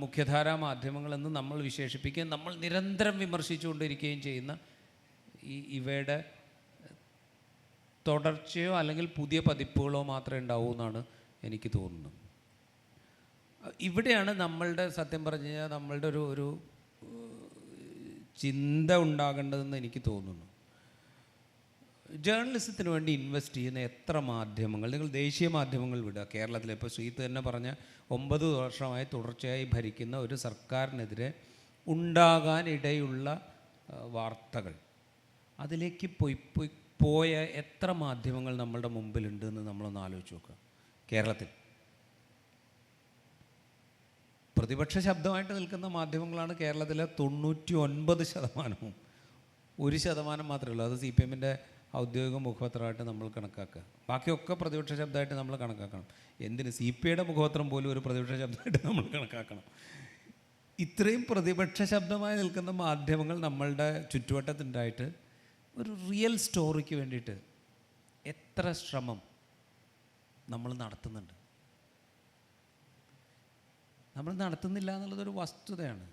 മുഖ്യധാരാ മാധ്യമങ്ങളെന്ന് നമ്മൾ വിശേഷിപ്പിക്കുകയും നമ്മൾ നിരന്തരം വിമർശിച്ചുകൊണ്ടിരിക്കുകയും ചെയ്യുന്ന ഇവയുടെ തുടർച്ചയോ അല്ലെങ്കിൽ പുതിയ പതിപ്പുകളോ മാത്രമേ ഉണ്ടാവൂ എന്നാണ് എനിക്ക് തോന്നുന്നത്. ഇവിടെയാണ് നമ്മളുടെ, സത്യം പറഞ്ഞു കഴിഞ്ഞാൽ നമ്മളുടെ ഒരു ചിന്ത ഉണ്ടാകേണ്ടതെന്ന് എനിക്ക് തോന്നുന്നു. ജേർണലിസത്തിന് വേണ്ടി ഇൻവെസ്റ്റ് ചെയ്യുന്ന എത്ര മാധ്യമങ്ങൾ, നിങ്ങൾ ദേശീയ മാധ്യമങ്ങൾ വിടുക. കേരളത്തിൽ ഇപ്പോൾ ശ്രീത്ത് തന്നെ പറഞ്ഞ 9 വർഷമായി തുടർച്ചയായി ഭരിക്കുന്ന ഒരു സർക്കാരിനെതിരെ ഉണ്ടാകാനിടയുള്ള വാർത്തകൾ, അതിലേക്ക് പോയ എത്ര മാധ്യമങ്ങൾ നമ്മളുടെ മുമ്പിലുണ്ട് എന്ന് നമ്മളൊന്ന് ആലോചിച്ച് നോക്കുക. കേരളത്തിൽ പ്രതിപക്ഷ ശബ്ദമായിട്ട് നിൽക്കുന്ന മാധ്യമങ്ങളാണ് കേരളത്തിലെ 99%. 1% മാത്രമേ ഉള്ളൂ. അത് CPM-ൻ്റെ ഔദ്യോഗിക മുഖപത്രമായിട്ട് നമ്മൾ കണക്കാക്കുക. ബാക്കിയൊക്കെ പ്രതിപക്ഷ ശബ്ദമായിട്ട് നമ്മൾ കണക്കാക്കണം. എന്തിന് CPI-യുടെ മുഖപത്രം പോലും ഒരു പ്രതിപക്ഷ ശബ്ദമായിട്ട് നമ്മൾ കണക്കാക്കണം. ഇത്രയും പ്രതിപക്ഷ ശബ്ദമായി നിൽക്കുന്ന മാധ്യമങ്ങൾ നമ്മളുടെ ചുറ്റുവട്ടത്തുണ്ടായിട്ട് ഒരു റിയൽ സ്റ്റോറിക്ക് വേണ്ടിയിട്ട് എത്ര ശ്രമം നമ്മൾ നടത്തുന്നുണ്ട്? നമ്മൾ നടത്തുന്നില്ല എന്നുള്ളതൊരു വസ്തുതയാണ്.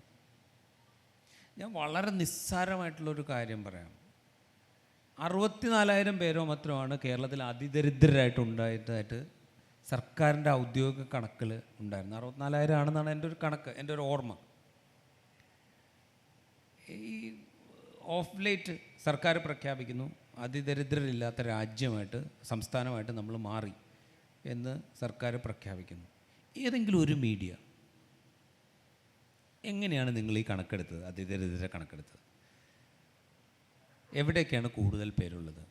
ഞാൻ വളരെ നിസ്സാരമായിട്ടുള്ളൊരു കാര്യം പറയാം. 64,000 പേരോ മറ്റുമാണ് കേരളത്തിൽ അതിദരിദ്രരായിട്ട് സർക്കാരിൻ്റെ ഔദ്യോഗിക കണക്കിൽ ഉണ്ടായിരുന്നു. 64,000 ആണെന്നാണ് എൻ്റെ ഒരു കണക്ക്, എൻ്റെ ഒരു ഓർമ്മ. ഈ ഓഫ് ലേറ്റ് സർക്കാർ പ്രഖ്യാപിക്കുന്നു അതിദരിദ്രരില്ലാത്ത രാജ്യമായിട്ട്, സംസ്ഥാനമായിട്ട് നമ്മൾ മാറി എന്ന് സർക്കാർ പ്രഖ്യാപിക്കുന്നു. ഏതെങ്കിലും ഒരു മീഡിയ എങ്ങനെയാണ് നിങ്ങൾ ഈ കണക്കെടുത്തത്, അതിദരിദ്ര കണക്കെടുത്തത്? എവിടേക്കാണ് കൂടുതൽ പേരുള്ളത്?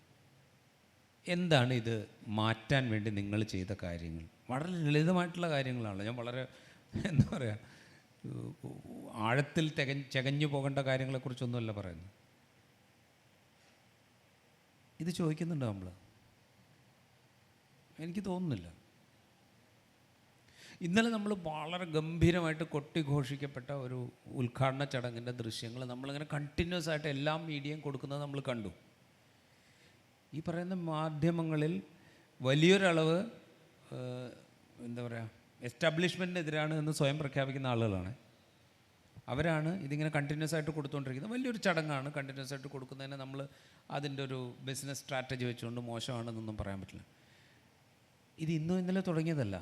എന്താണ് ഇത് മാറ്റാൻ വേണ്ടി നിങ്ങൾ ചെയ്ത കാര്യങ്ങൾ? വളരെ ലളിതമായിട്ടുള്ള കാര്യങ്ങളാണ്. ഞാൻ വളരെ എന്താ പറയുക, ആഴത്തിൽ ചകഞ്ഞു പോകേണ്ട കാര്യങ്ങളെക്കുറിച്ചൊന്നുമല്ല പറയുന്നത്. ഇത് ചോദിക്കുന്നുണ്ടോ നമ്മൾ? എനിക്ക് തോന്നുന്നില്ല. ഇന്നലെ നമ്മൾ വളരെ ഗംഭീരമായിട്ട് കൊട്ടിഘോഷിക്കപ്പെട്ട ഒരു ഉദ്ഘാടന ചടങ്ങിൻ്റെ ദൃശ്യങ്ങൾ നമ്മളിങ്ങനെ കണ്ടിന്യൂസ് ആയിട്ട് എല്ലാ മീഡിയയും കൊടുക്കുന്നത് നമ്മൾ കണ്ടു. ഈ പറയുന്ന മാധ്യമങ്ങളിൽ വലിയൊരളവ് എന്താ പറയുക, എസ്റ്റാബ്ലിഷ്മെൻറ്റിനെതിരാണ് എന്ന് സ്വയം പ്രഖ്യാപിക്കുന്ന ആളുകളാണ്. അവരാണ് ഇതിങ്ങനെ കണ്ടിന്യൂസ് ആയിട്ട് കൊടുത്തുകൊണ്ടിരിക്കുന്നത്. വലിയൊരു ചടങ്ങാണ്. കണ്ടിന്യൂസ് ആയിട്ട് കൊടുക്കുന്നതിന് നമ്മൾ അതിൻ്റെ ഒരു ബിസിനസ് സ്ട്രാറ്റജി വെച്ചുകൊണ്ട് മോശമാണെന്നൊന്നും പറയാൻ പറ്റില്ല. ഇത് ഇന്നും ഇന്നലെ തുടങ്ങിയതല്ല.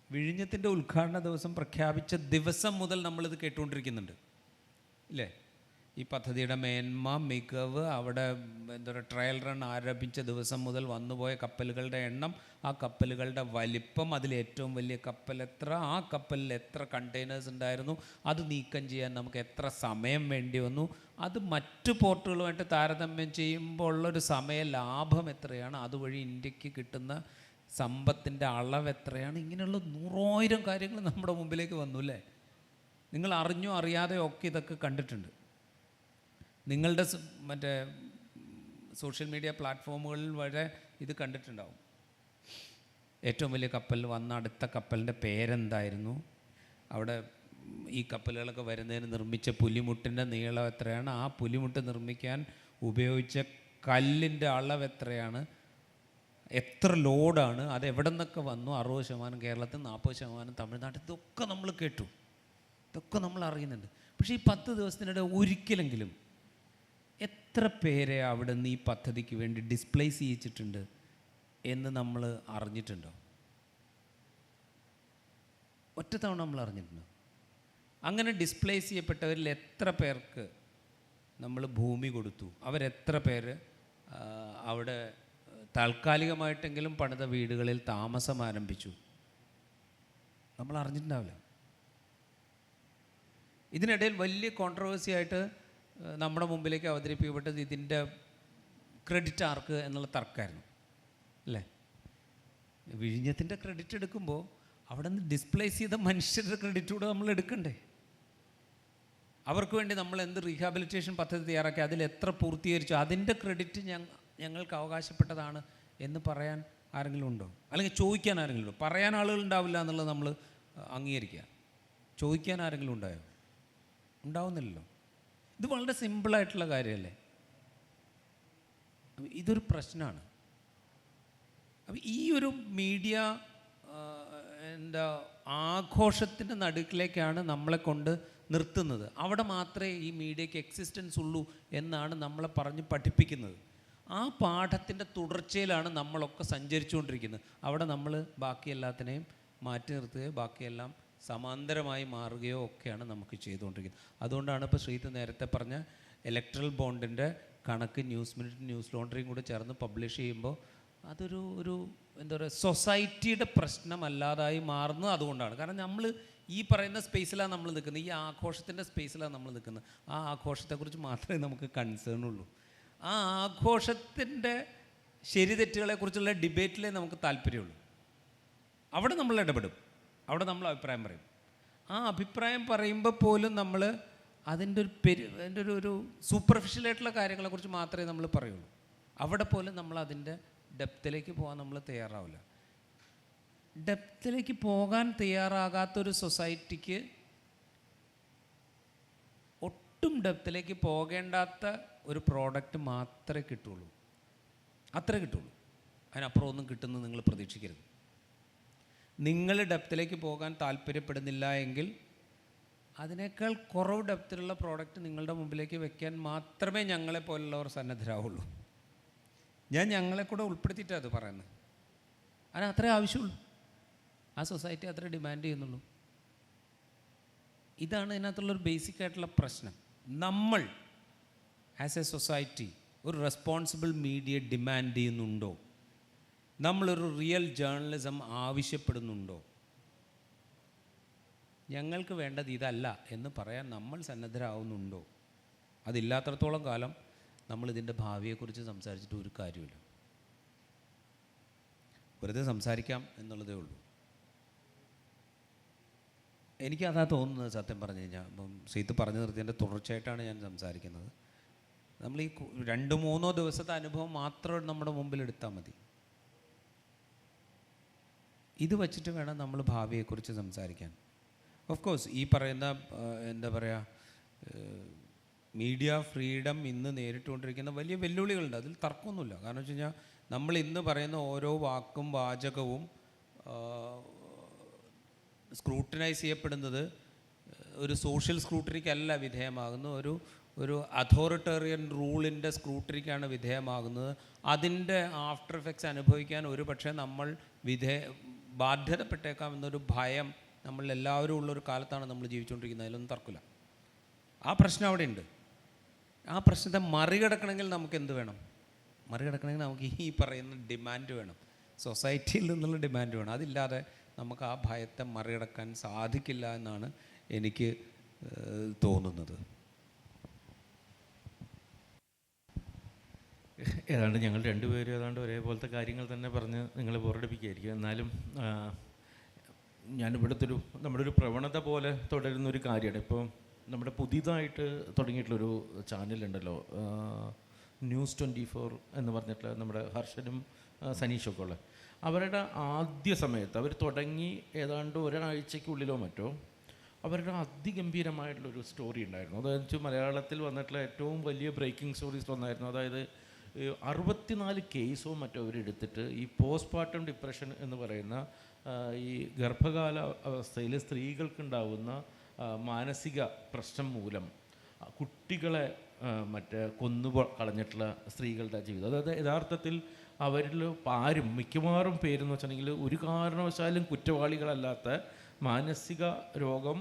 വിഴിഞ്ഞത്തിൻ്റെ ഉദ്ഘാടന ദിവസം പ്രഖ്യാപിച്ച ദിവസം മുതൽ നമ്മളിത് കേട്ടുകൊണ്ടിരിക്കുന്നുണ്ട്, ഇല്ലേ? ഈ പദ്ധതിയുടെ മേന്മ, മികവ്, അവിടെ എന്താ പറയുക, ട്രയൽ റൺ ആരംഭിച്ച ദിവസം മുതൽ വന്നുപോയ കപ്പലുകളുടെ എണ്ണം, ആ കപ്പലുകളുടെ വലിപ്പം, അതിലേറ്റവും വലിയ കപ്പൽ എത്ര, ആ കപ്പലിൽ എത്ര കണ്ടെയ്നേഴ്സ് ഉണ്ടായിരുന്നു, അത് നീക്കം ചെയ്യാൻ നമുക്ക് എത്ര സമയം വേണ്ടി വന്നു, അത് മറ്റു പോർട്ടുകളുമായിട്ട് താരതമ്യം ചെയ്യുമ്പോൾ ഉള്ളൊരു സമയ ലാഭം എത്രയാണ്, അതുവഴി ഇന്ത്യക്ക് കിട്ടുന്ന സമ്പത്തിൻ്റെ അളവ് എത്രയാണ്, ഇങ്ങനെയുള്ള 100,000 കാര്യങ്ങൾ നമ്മുടെ മുമ്പിലേക്ക് വന്നു, അല്ലേ? നിങ്ങൾ അറിഞ്ഞോ അറിയാതെയോ ഒക്കെ ഇതൊക്കെ കണ്ടിട്ടുണ്ട്. നിങ്ങളുടെ മറ്റേ സോഷ്യൽ മീഡിയ പ്ലാറ്റ്ഫോമുകളിൽ വരെ ഇത് കണ്ടിട്ടുണ്ടാവും. ഏറ്റവും വലിയ കപ്പൽ വന്ന അടുത്ത കപ്പലിൻ്റെ പേരെന്തായിരുന്നു, അവിടെ ഈ കപ്പലുകളൊക്കെ വരുന്നതിന് നിർമ്മിച്ച പുലിമുട്ടിൻ്റെ നീളം എത്രയാണ്, ആ പുലിമുട്ട് നിർമ്മിക്കാൻ ഉപയോഗിച്ച കല്ലിൻ്റെ അളവ് എത്രയാണ്, എത്ര ലോഡാണ്, അത് എവിടെ നിന്നൊക്കെ വന്നു, 60% കേരളത്തിൽ, 40% തമിഴ്നാട്ടിൽ, ഇതൊക്കെ നമ്മൾ കേട്ടു, ഇതൊക്കെ നമ്മൾ അറിയുന്നുണ്ട്. പക്ഷേ ഈ 10 ദിവസത്തിനിടെ ഒരിക്കലെങ്കിലും എത്ര പേരെ അവിടെ നിന്ന് ഈ പദ്ധതിക്ക് വേണ്ടി ഡിസ്പ്ലേസ് ചെയ്യിച്ചിട്ടുണ്ട് എന്ന് നമ്മൾ അറിഞ്ഞിട്ടുണ്ടോ? ഒറ്റത്തവണ നമ്മൾ അറിഞ്ഞിട്ടുണ്ടോ? അങ്ങനെ ഡിസ്പ്ലേസ് ചെയ്യപ്പെട്ടവരിൽ എത്ര പേർക്ക് നമ്മൾ ഭൂമി കൊടുത്തു, അവരെത്ര പേര് അവിടെ താൽക്കാലികമായിട്ടെങ്കിലും പണിത വീടുകളിൽ താമസം ആരംഭിച്ചു, നമ്മൾ അറിഞ്ഞിട്ടുണ്ടാവില്ല. ഇതിനിടയിൽ വലിയ കോൺട്രവേഴ്സി ആയിട്ട് നമ്മുടെ മുമ്പിലേക്ക് അവതരിപ്പിക്കപ്പെട്ടത് ഇതിൻ്റെ ക്രെഡിറ്റ് ആർക്ക് എന്നുള്ള തർക്കമായിരുന്നു, അല്ലേ? വിഴിഞ്ഞത്തിൻ്റെ ക്രെഡിറ്റ് എടുക്കുമ്പോൾ അവിടെ നിന്ന് ഡിസ്പ്ലേസ് ചെയ്ത മനുഷ്യരുടെ ക്രെഡിറ്റ് കൂടെ നമ്മൾ എടുക്കണ്ടേ? അവർക്ക് വേണ്ടി നമ്മൾ എന്ത് റീഹാബിലിറ്റേഷൻ പദ്ധതി തയ്യാറാക്കി, അതിൽ എത്ര പൂർത്തീകരിച്ചു, അതിൻ്റെ ക്രെഡിറ്റ് ഞങ്ങൾക്ക് അവകാശപ്പെട്ടതാണ് എന്ന് പറയാൻ ആരെങ്കിലും ഉണ്ടോ? അല്ലെങ്കിൽ ചോദിക്കാൻ ആരെങ്കിലും ഉണ്ടോ? പറയാൻ ആളുകൾ ഉണ്ടാവില്ല എന്നുള്ളത് നമ്മൾ അംഗീകരിക്കുക. ചോദിക്കാൻ ആരെങ്കിലും ഉണ്ടായോ? ഉണ്ടാവുന്നില്ലല്ലോ. ഇത് വളരെ സിമ്പിളായിട്ടുള്ള കാര്യമല്ലേ? ഇതൊരു പ്രശ്നമാണ്. അപ്പം ഈ ഒരു മീഡിയ എന്താ ആഘോഷത്തിൻ്റെ നടുക്കിലേക്കാണ് നമ്മളെ കൊണ്ട് നിർത്തുന്നത്. അവിടെ മാത്രമേ ഈ മീഡിയയ്ക്ക് എക്സിസ്റ്റൻസ് ഉള്ളൂ എന്നാണ് നമ്മളെ പറഞ്ഞ് പഠിപ്പിക്കുന്നത്. ആ പാഠത്തിൻ്റെ തുടർച്ചയിലാണ് നമ്മളൊക്കെ സഞ്ചരിച്ചുകൊണ്ടിരിക്കുന്നത്. അവിടെ നമ്മൾ ബാക്കി എല്ലാത്തിനെയും മാറ്റി നിർത്തുകയോ ബാക്കിയെല്ലാം സമാന്തരമായി മാറുകയോ ഒക്കെയാണ് നമുക്ക് ചെയ്തുകൊണ്ടിരിക്കുന്നത്. അതുകൊണ്ടാണ് ഇപ്പോൾ ശ്രീത്ത് നേരത്തെ പറഞ്ഞ ഇലക്ട്രൽ ബോണ്ടിൻ്റെ കണക്ക് ന്യൂസ് മിനിറ്റ്, ന്യൂസ് ലോണ്ടറിയും കൂടെ ചേർന്ന് പബ്ലിഷ് ചെയ്യുമ്പോൾ അതൊരു എന്താ പറയുക, സൊസൈറ്റിയുടെ പ്രശ്നമല്ലാതായി മാറുന്നത് അതുകൊണ്ടാണ്. കാരണം നമ്മൾ ഈ പറയുന്ന സ്പേസിലാണ് നമ്മൾ നിൽക്കുന്നത്, ഈ ആഘോഷത്തിൻ്റെ സ്പേസിലാണ് നമ്മൾ നിൽക്കുന്നത്. ആ ആഘോഷത്തെക്കുറിച്ച് മാത്രമേ നമുക്ക് കൺസേൺ ഉള്ളൂ. ആ ആഘോഷത്തിൻ്റെ ശരി തെറ്റുകളെക്കുറിച്ചുള്ള ഡിബേറ്റിലേ നമുക്ക് താല്പര്യമുള്ളൂ. അവിടെ നമ്മൾ ഇടപെടും, അവിടെ നമ്മൾ അഭിപ്രായം പറയും. ആ അഭിപ്രായം പറയുമ്പോൾ പോലും നമ്മൾ അതിൻ്റെ ഒരു സൂപ്പർഫിഷ്യലായിട്ടുള്ള കാര്യങ്ങളെക്കുറിച്ച് മാത്രമേ നമ്മൾ പറയുള്ളൂ. അവിടെ പോലും നമ്മൾ അതിൻ്റെ ഡെപ്തിലേക്ക് പോകാൻ നമ്മൾ തയ്യാറാവില്ല. ഡെപ്തിലേക്ക് പോകാൻ തയ്യാറാകാത്തൊരു സൊസൈറ്റിക്ക് ഒട്ടും ഡെപ്തിലേക്ക് പോകേണ്ടാത്ത ഒരു പ്രോഡക്റ്റ് മാത്രമേ കിട്ടുള്ളൂ. അത്രേ കിട്ടുള്ളൂ. അതിനപ്പുറം ഒന്നും കിട്ടുന്നത് നിങ്ങൾ പ്രതീക്ഷിക്കരുത്. നിങ്ങൾ ഡെപ്തിലേക്ക് പോകാൻ താല്പര്യപ്പെടുന്നില്ല എങ്കിൽ അതിനേക്കാൾ കുറവ് ഡെപ്തിലുള്ള പ്രോഡക്റ്റ് നിങ്ങളുടെ മുമ്പിലേക്ക് വെക്കാൻ മാത്രമേ ഞങ്ങളെപ്പോലുള്ളവർ സന്നദ്ധരാവുള്ളൂ. ഞാൻ ഞങ്ങളെ കൂടെ ഉൾപ്പെടുത്തിയിട്ടാണ് അത് പറയുന്നത്. അതിന് അത്രേ ആവശ്യമുള്ളൂ. ആ സൊസൈറ്റി അത്ര ഡിമാൻഡ് ചെയ്യുന്നുള്ളൂ. ഇതാണ് ഇതിനകത്തുള്ളൊരു ബേസിക് ആയിട്ടുള്ള പ്രശ്നം. നമ്മൾ ആസ് എ സൊസൈറ്റി ഒരു റെസ്പോൺസിബിൾ മീഡിയ ഡിമാൻഡ് ചെയ്യുന്നുണ്ടോ? നമ്മളൊരു റിയൽ ജേർണലിസം ആവശ്യപ്പെടുന്നുണ്ടോ? ഞങ്ങൾക്ക് വേണ്ടത് ഇതല്ല എന്ന് പറയാൻ നമ്മൾ സന്നദ്ധരാകുന്നുണ്ടോ? അതില്ലാത്തടത്തോളം കാലം നമ്മളിതിൻ്റെ ഭാവിയെക്കുറിച്ച് സംസാരിച്ചിട്ട് ഒരു കാര്യമില്ല. വെറുതെ സംസാരിക്കാം എന്നുള്ളതേ ഉള്ളൂ. എനിക്കതാ തോന്നുന്നത്, സത്യം പറഞ്ഞു കഴിഞ്ഞാൽ. ഇപ്പം സീത്ത് പറഞ്ഞു നിർത്തിയതിൻ്റെ തുടർച്ചയായിട്ടാണ് ഞാൻ സംസാരിക്കുന്നത്. നമ്മൾ ഈ 2-3 ദിവസത്തെ അനുഭവം മാത്രം നമ്മുടെ മുമ്പിൽ എടുത്താൽ മതി. ഇത് വച്ചിട്ട് വേണം നമ്മൾ ഭാവിയെക്കുറിച്ച് സംസാരിക്കാൻ. ഓഫ് കോഴ്സ് ഈ പറയുന്ന എന്താ പറയുക, മീഡിയ ഫ്രീഡം ഇന്ന് നേരിട്ടുകൊണ്ടിരിക്കുന്ന വലിയ വെല്ലുവിളികളുണ്ട്. അതിൽ തർക്കമൊന്നുമില്ല. കാരണം വെച്ച് കഴിഞ്ഞാൽ നമ്മൾ ഇന്ന് പറയുന്ന ഓരോ വാക്കും വാചകവും സ്ക്രൂട്ടനൈസ് ചെയ്യപ്പെടുന്നത് ഒരു സോഷ്യൽ സ്ക്രൂട്ടനിക്കല്ല വിധേയമാകുന്നു, ഒരു അതോറിറ്റേറിയൻ റൂളിൻ്റെ സ്ക്രൂട്ടനിക്കാണ് വിധേയമാകുന്നത്. അതിൻ്റെ ആഫ്റ്റർ എഫക്ട്സ് അനുഭവിക്കാൻ ഒരു പക്ഷേ നമ്മൾ ബാധ്യതപ്പെട്ടേക്കാം എന്നൊരു ഭയം നമ്മളെല്ലാവരും ഉള്ളൊരു കാലത്താണ് നമ്മൾ ജീവിച്ചുകൊണ്ടിരിക്കുന്നത്. അതിലൊന്നും തർക്കമില്ല. ആ പ്രശ്നം അവിടെ ഉണ്ട്. ആ പ്രശ്നത്തെ മറികടക്കണമെങ്കിൽ നമുക്ക് എന്ത് വേണം? മറികടക്കണമെങ്കിൽ നമുക്ക് ഈ പറയുന്ന ഡിമാൻഡ് വേണം, സൊസൈറ്റിയിൽ നിന്നുള്ള ഡിമാൻഡ് വേണം. അതില്ലാതെ നമുക്ക് ആ ഭയത്തെ മറികടക്കാൻ സാധിക്കില്ല എന്നാണ് എനിക്ക് തോന്നുന്നത്. ഏതാണ്ട് ഞങ്ങൾ രണ്ടുപേരും ഏതാണ്ട് ഒരേപോലത്തെ കാര്യങ്ങൾ തന്നെ പറഞ്ഞ് നിങ്ങളെ ബോറടിപ്പിക്കുകയായിരിക്കും. എന്നാലും നമ്മുടെ ഒരു പ്രവണത പോലെ തുടരുന്നൊരു കാര്യമാണ്. ഇപ്പോൾ നമ്മുടെ പുതിയതായിട്ട് തുടങ്ങിയിട്ടുള്ളൊരു ചാനലുണ്ടല്ലോ, ന്യൂസ് 24 എന്ന് പറഞ്ഞിട്ടുള്ള, നമ്മുടെ ഹർഷനും സനീഷൊക്കെ ഉള്ള, അവരുടെ ആദ്യ സമയത്ത് അവർ തുടങ്ങി ഏതാണ്ട് ഒരാഴ്ചയ്ക്കുള്ളിലോ മറ്റോ അവരുടെ അതിഗംഭീരമായിട്ടുള്ളൊരു സ്റ്റോറി ഉണ്ടായിരുന്നു. അതായത് മലയാളത്തിൽ വന്നിട്ടുള്ള ഏറ്റവും വലിയ ബ്രേക്കിംഗ് സ്റ്റോറീസ് ഒന്നായിരുന്നു. അതായത് 64 കേസോ മറ്റോ അവരെടുത്തിട്ട് ഈ പോസ്റ്റ്മോർട്ടം ഡിപ്രഷൻ എന്ന് പറയുന്ന ഈ ഗർഭകാല അവസ്ഥയിൽ സ്ത്രീകൾക്കുണ്ടാവുന്ന മാനസിക പ്രശ്നം മൂലം കുട്ടികളെ മറ്റേ കളഞ്ഞിട്ടുള്ള സ്ത്രീകളുടെ ജീവിതം. അതായത് യഥാർത്ഥത്തിൽ അവരിൽ ആരും മിക്കവാറും പേരെന്ന് വെച്ചിട്ടുണ്ടെങ്കിൽ ഒരു കാരണവശാലും കുറ്റവാളികളല്ലാത്ത മാനസിക രോഗം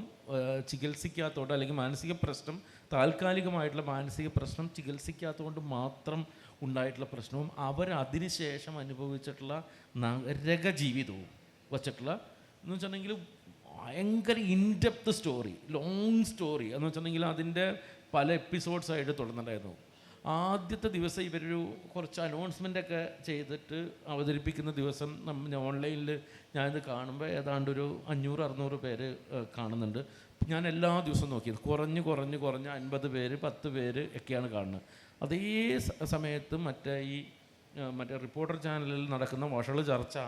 ചികിത്സിക്കാത്തതുകൊണ്ട്, അല്ലെങ്കിൽ മാനസിക പ്രശ്നം താൽക്കാലികമായിട്ടുള്ള മാനസിക പ്രശ്നം ചികിത്സിക്കാത്തതുകൊണ്ട് മാത്രം ഉണ്ടായിട്ടുള്ള പ്രശ്നവും അവരതിനുശേഷം അനുഭവിച്ചിട്ടുള്ള നരക ജീവിതവും വച്ചിട്ടുള്ള എന്ന് വെച്ചിട്ടുണ്ടെങ്കിൽ ഭയങ്കര ഇൻഡെപ്ത് സ്റ്റോറി, ലോങ് സ്റ്റോറി എന്ന് വെച്ചിട്ടുണ്ടെങ്കിൽ അതിൻ്റെ പല എപ്പിസോഡ്സായിട്ട് തുടർന്നുണ്ടായിരുന്നു. ആദ്യത്തെ ദിവസം ഇവരൊരു കുറച്ച് അനൗൺസ്മെൻ്റൊക്കെ ചെയ്തിട്ട് അവതരിപ്പിക്കുന്ന ദിവസം ഓൺലൈനിൽ ഞാനിത് കാണുമ്പോൾ ഏതാണ്ട് ഒരു 500-600 പേര് കാണുന്നുണ്ട്. ഞാൻ എല്ലാ ദിവസവും നോക്കിയത് കുറഞ്ഞ് 50 പേര് 10 പേര് ഒക്കെയാണ് കാണുന്നത്. അതേ സമയത്ത് മറ്റേ റിപ്പോർട്ടർ ചാനലിൽ നടക്കുന്ന വഷള് ചർച്ച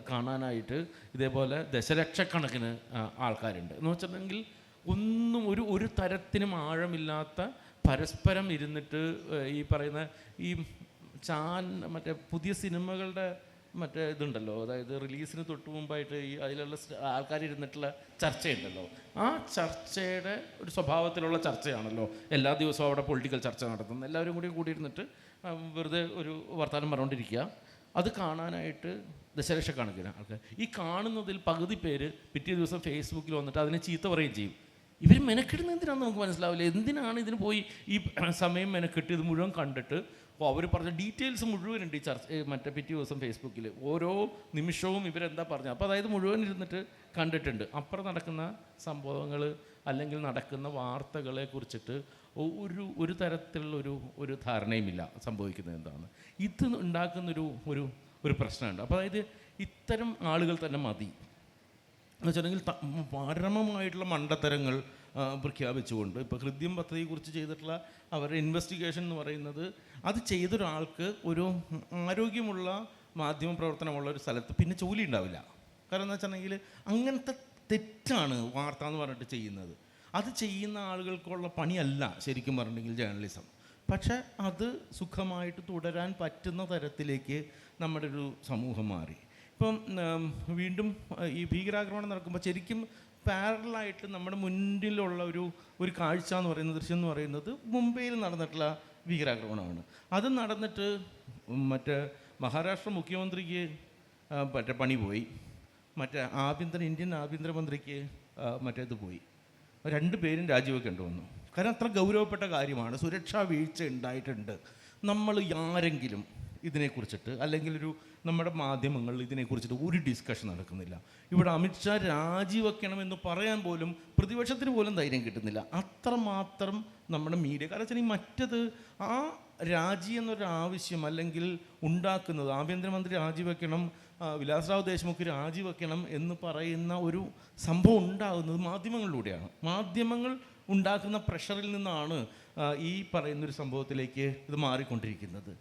കാണാനായിട്ട് ഇതേപോലെ ദശലക്ഷക്കണക്കിന് ആൾക്കാരുണ്ട്. എന്ന് വെച്ചിട്ടുണ്ടെങ്കിൽ ഒന്നും ഒരു തരത്തിനും ആഴമില്ലാത്ത പരസ്പരം ഇരുന്നിട്ട് ഈ പറയുന്ന ഈ മറ്റേ പുതിയ സിനിമകളുടെ മറ്റേ ഇതുണ്ടല്ലോ, അതായത് റിലീസിന് തൊട്ട് മുമ്പായിട്ട് ഈ അതിലുള്ള ആൾക്കാർ ഇരുന്നിട്ടുള്ള ചർച്ചയുണ്ടല്ലോ, ആ ചർച്ചയുടെ ഒരു സ്വഭാവത്തിലുള്ള ചർച്ചയാണല്ലോ എല്ലാ ദിവസവും അവിടെ പൊളിറ്റിക്കൽ ചർച്ച നടത്തുന്നത്. എല്ലാവരും കൂടി ഇരുന്നിട്ട് വെറുതെ ഒരു വർത്തമാനം പറഞ്ഞുകൊണ്ടിരിക്കുക. അത് കാണാനായിട്ട് ദശലക്ഷക്കണക്കിന് ആൾക്കാർ. ഈ കാണുന്നതിൽ പകുതി പേര് പിറ്റേ ദിവസം ഫേസ്ബുക്കിൽ വന്നിട്ട് അതിനെ ചീത്ത പറയുകയും ചെയ്യും. ഇവർ മെനക്കെടുന്ന എന്തിനാണെന്ന് നമുക്ക് മനസ്സിലാവില്ല. എന്തിനാണ് ഇതിന് പോയി ഈ സമയം മെനക്കെട്ട് ഇത് മുഴുവൻ കണ്ടിട്ട് അവർ പറഞ്ഞ ഡീറ്റെയിൽസ് മുഴുവനുണ്ട് ഈ മറ്റേ പിറ്റേ ദിവസം ഫേസ്ബുക്കിൽ ഓരോ നിമിഷവും ഇവരെന്താ പറഞ്ഞത്. അപ്പോൾ അതായത് മുഴുവൻ ഇരുന്നിട്ട് കണ്ടിട്ടുണ്ട്. അപ്പുറം നടക്കുന്ന സംഭവങ്ങൾ അല്ലെങ്കിൽ നടക്കുന്ന വാർത്തകളെ കുറിച്ചിട്ട് ഒരു തരത്തിലുള്ള ഒരു ധാരണയുമില്ല സംഭവിക്കുന്നത് എന്താണ്. ഇത് ഉണ്ടാക്കുന്നൊരു പ്രശ്നമുണ്ട്. അപ്പോൾ അതായത് ഇത്തരം ആളുകൾ തന്നെ മതി എന്ന് വെച്ചിട്ടുണ്ടെങ്കിൽ പരമമായിട്ടുള്ള മണ്ടത്തരങ്ങൾ പ്രഖ്യാപിച്ചുകൊണ്ട് ഇപ്പോൾ ഹൃദ്യം പദ്ധതിയെക്കുറിച്ച് ചെയ്തിട്ടുള്ള അവരുടെ ഇൻവെസ്റ്റിഗേഷൻ എന്ന് പറയുന്നത് അത് ചെയ്തൊരാൾക്ക് ഒരു ആരോഗ്യമുള്ള മാധ്യമ പ്രവർത്തനമുള്ള ഒരു സ്ഥലത്ത് പിന്നെ ജോലി ഉണ്ടാവില്ല. കാരണം എന്താ വെച്ചിട്ടുണ്ടെങ്കിൽ അങ്ങനത്തെ തെറ്റാണ് വാർത്ത എന്ന് പറഞ്ഞിട്ട് ചെയ്യുന്നത്. അത് ചെയ്യുന്ന ആളുകൾക്കുള്ള പണിയല്ല ശരിക്കും പറഞ്ഞിട്ടുണ്ടെങ്കിൽ ജേർണലിസം. പക്ഷേ അത് സുഖമായിട്ട് തുടരാൻ പറ്റുന്ന തരത്തിലേക്ക് നമ്മുടെ ഒരു സമൂഹം മാറി. ഇപ്പം വീണ്ടും ഈ ഭീകരാക്രമണം നടക്കുമ്പോൾ ശരിക്കും പാരലായിട്ട് നമ്മുടെ മുന്നിലുള്ള ഒരു കാഴ്ച എന്ന് പറയുന്നത്, ദൃശ്യം എന്ന് പറയുന്നത് മുംബൈയിൽ നടന്നിട്ടുള്ള ഭീകരാക്രമണമാണ്. അത് നടന്നിട്ട് മറ്റേ മഹാരാഷ്ട്ര മുഖ്യമന്ത്രിക്ക് മറ്റേ പണി പോയി, മറ്റേ ഇന്ത്യൻ ആഭ്യന്തരമന്ത്രിക്ക് മറ്റേത് പോയി. 2 പേരും രാജിവെക്കേണ്ടി വന്നു. കാരണം അത്ര ഗൗരവപ്പെട്ട കാര്യമാണ്. സുരക്ഷാ വീഴ്ച ഉണ്ടായിട്ടുണ്ട്. നമ്മൾ ആരെങ്കിലും ഇതിനെക്കുറിച്ചിട്ട് അല്ലെങ്കിൽ നമ്മുടെ മാധ്യമങ്ങളിൽ ഇതിനെക്കുറിച്ചിട്ട് ഒരു ഡിസ്കഷൻ നടക്കുന്നില്ല. ഇവിടെ അമിത്ഷാ രാജിവെക്കണമെന്ന് പറയാൻ പോലും പ്രതിപക്ഷത്തിന് പോലും ധൈര്യം കിട്ടുന്നില്ല. അത്രമാത്രം നമ്മുടെ മീഡിയ. കാരണം വെച്ചാൽ മറ്റത് ആ രാജി എന്നൊരാവശ്യം അല്ലെങ്കിൽ ഉണ്ടാക്കുന്നത് ആഭ്യന്തരമന്ത്രി രാജിവെക്കണം, വിലാസ്റാവ് ദേശ്മുഖ് രാജിവെക്കണം എന്ന് പറയുന്ന ഒരു സംഭവം ഉണ്ടാകുന്നത് മാധ്യമങ്ങളിലൂടെയാണ്. മാധ്യമങ്ങൾ ഉണ്ടാക്കുന്ന പ്രഷറിൽ നിന്നാണ് ഈ പറയുന്നൊരു സംഭവത്തിലേക്ക് ഇത് മാറിക്കൊണ്ടിരിക്കുന്നത്.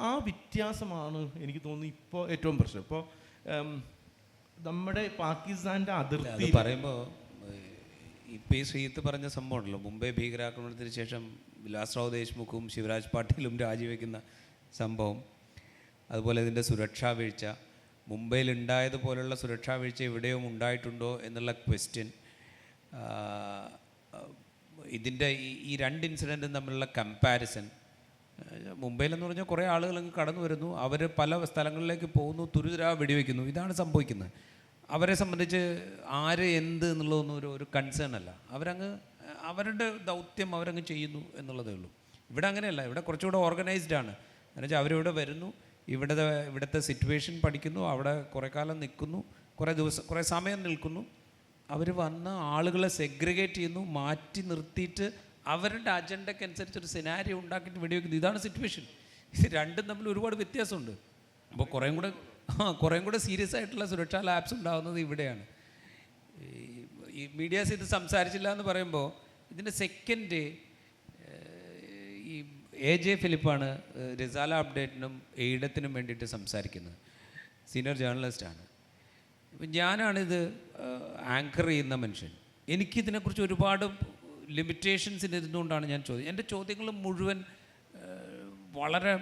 ആ വ്യത്യാസമാണ് എനിക്ക് തോന്നുന്നു ഇപ്പോൾ ഏറ്റവും പ്രശ്നം. ഇപ്പോൾ നമ്മുടെ പാകിസ്ഥാൻ്റെ അതിർത്തി പറയുമ്പോൾ ഇപ്പോൾ ഈ ശ്രീത്ത് പറഞ്ഞ സംഭവം ഉണ്ടല്ലോ, മുംബൈ ഭീകരാക്രമണത്തിന് ശേഷം വിലാസ്റാവ് ദേശ്മുഖും ശിവരാജ് പാട്ടീലും രാജിവെക്കുന്ന സംഭവം, അതുപോലെ ഇതിൻ്റെ സുരക്ഷാ വീഴ്ച, മുംബൈയിൽ ഉണ്ടായതുപോലുള്ള സുരക്ഷാ വീഴ്ച എവിടെയും ഉണ്ടായിട്ടുണ്ടോ എന്നുള്ള ക്വസ്റ്റ്യൻ, ഇതിൻ്റെ ഈ 2 ഇൻസിഡൻറ്റും തമ്മിലുള്ള കമ്പാരിസൺ. മുംബൈയിലെന്ന് പറഞ്ഞാൽ കുറേ ആളുകൾ അങ്ങ് കടന്നു വരുന്നു, അവർ പല സ്ഥലങ്ങളിലേക്ക് പോകുന്നു, തുരുതുരാ വെടിവെക്കുന്നു. ഇതാണ് സംഭവിക്കുന്നത്. അവരെ സംബന്ധിച്ച് ആര് എന്ത് എന്നുള്ളതൊന്നും ഒരു കൺസേൺ അല്ല. അവരുടെ ദൗത്യം അവരങ്ങ് ചെയ്യുന്നു എന്നുള്ളതേ ഉള്ളൂ. ഇവിടെ അങ്ങനെയല്ല. ഇവിടെ കുറച്ചുകൂടെ ഓർഗനൈസ്ഡ് ആണ്. എന്നുവെച്ചാൽ അവരിവിടെ വരുന്നു, ഇവിടുത്തെ സിറ്റുവേഷൻ പഠിക്കുന്നു, അവിടെ കുറേ കാലം നിൽക്കുന്നു, കുറേ സമയം നിൽക്കുന്നു. അവർ വന്ന് ആളുകളെ സെഗ്രിഗേറ്റ് ചെയ്യുന്നു, മാറ്റി നിർത്തിയിട്ട് അവരുടെ അജണ്ടയ്ക്ക് അനുസരിച്ചൊരു സിനാരിയോ ഉണ്ടാക്കിയിട്ട് വെടിവെക്കുന്നു. ഇതാണ് സിറ്റുവേഷൻ. ഇത് രണ്ടും തമ്മിൽ ഒരുപാട് വ്യത്യാസമുണ്ട്. അപ്പോൾ കുറേയും കൂടെ സീരിയസ് ആയിട്ടുള്ള സുരക്ഷാ ലാബ്സ് ഉണ്ടാകുന്നത് ഇവിടെയാണ്. ഈ മീഡിയാസ് ഇത് സംസാരിച്ചില്ല എന്ന് പറയുമ്പോൾ ഇതിൻ്റെ സെക്കൻഡ് ഈ AJ ഫിലിപ്പാണ് റിസാല അപ്ഡേറ്റിനും എയ്ഡത്തിനും വേണ്ടിയിട്ട് സംസാരിക്കുന്നത്. സീനിയർ ജേർണലിസ്റ്റാണ്. ഇപ്പം ഞാനാണിത് ആങ്കർ ചെയ്യുന്ന മനുഷ്യൻ. എനിക്കിതിനെക്കുറിച്ച് ഒരുപാട് ലിമിറ്റേഷൻസ് ഇരുന്നുകൊണ്ടാണ് ഞാൻ എൻ്റെ ചോദ്യങ്ങൾ മുഴുവൻ വളരെ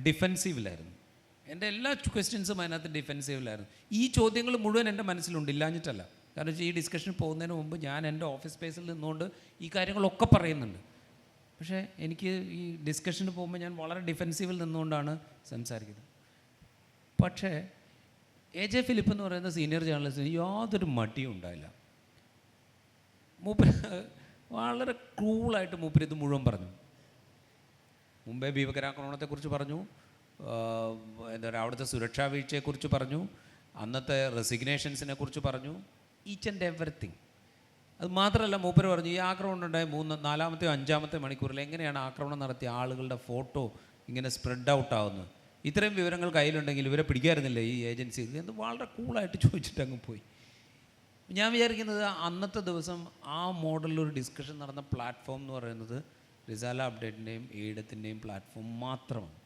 ഡിഫെൻസീവിലായിരുന്നു. എൻ്റെ എല്ലാ ക്വസ്റ്റ്യൻസും അതിനകത്ത് ഡിഫെൻസീവിലായിരുന്നു. ഈ ചോദ്യങ്ങൾ മുഴുവൻ എൻ്റെ മനസ്സിലുണ്ട്, ഇല്ലാഞ്ഞിട്ടല്ല. കാരണം വെച്ചാൽ ഈ ഡിസ്കഷൻ പോകുന്നതിന് മുമ്പ് ഞാൻ എൻ്റെ ഓഫീസ് സ്പേസിൽ നിന്നുകൊണ്ട് ഈ കാര്യങ്ങളൊക്കെ പറയുന്നുണ്ട്. പക്ഷേ എനിക്ക് ഈ ഡിസ്കഷന് പോകുമ്പോൾ ഞാൻ വളരെ ഡിഫെൻസീവിൽ നിന്നുകൊണ്ടാണ് സംസാരിക്കുന്നത്. പക്ഷേ AJ ഫിലിപ്പ് എന്ന് പറയുന്ന സീനിയർ ജേർണലിസ്റ്റിന് യാതൊരു മടിയും ഉണ്ടായില്ല. മൂപ്പര് വളരെ ക്രൂളായിട്ട് മൂപ്പര് ഇത് മുഴുവൻ പറഞ്ഞു. മുംബൈ ഭീകരാക്രമണത്തെക്കുറിച്ച് പറഞ്ഞു, എന്താ പറയുക, അവിടുത്തെ സുരക്ഷാ വീഴ്ചയെക്കുറിച്ച് പറഞ്ഞു, അന്നത്തെ റെസിഗ്നേഷൻസിനെ കുറിച്ച് പറഞ്ഞു, ഈച്ച് ആൻഡ് എവറിത്തിങ്. അത് മാത്രമല്ല, മൂപ്പര് പറഞ്ഞു ഈ ആക്രമണം ഉണ്ടായ 4-ാമത്തെയോ 5-ാമത്തെ മണിക്കൂറിൽ എങ്ങനെയാണ് ആക്രമണം നടത്തിയ ആളുകളുടെ ഫോട്ടോ ഇങ്ങനെ സ്പ്രെഡ് ഔട്ട് ആവുന്നത്. ഇത്രയും വിവരങ്ങൾ കയ്യിലുണ്ടെങ്കിൽ ഇവരെ പിടിക്കാറുന്നില്ല ഈ ഏജൻസി എന്ന് വളരെ കൂളായിട്ട് ചോദിച്ചിട്ട് അങ്ങ് പോയി. ഞാൻ വിചാരിക്കുന്നത് അന്നത്തെ ദിവസം ആ മോഡലിലൊരു ഡിസ്കഷൻ നടന്ന പ്ലാറ്റ്ഫോം എന്ന് പറയുന്നത് റിസാല അപ്ഡേറ്റിൻ്റെയും ഈടത്തിൻ്റെയും പ്ലാറ്റ്ഫോം മാത്രമാണ്.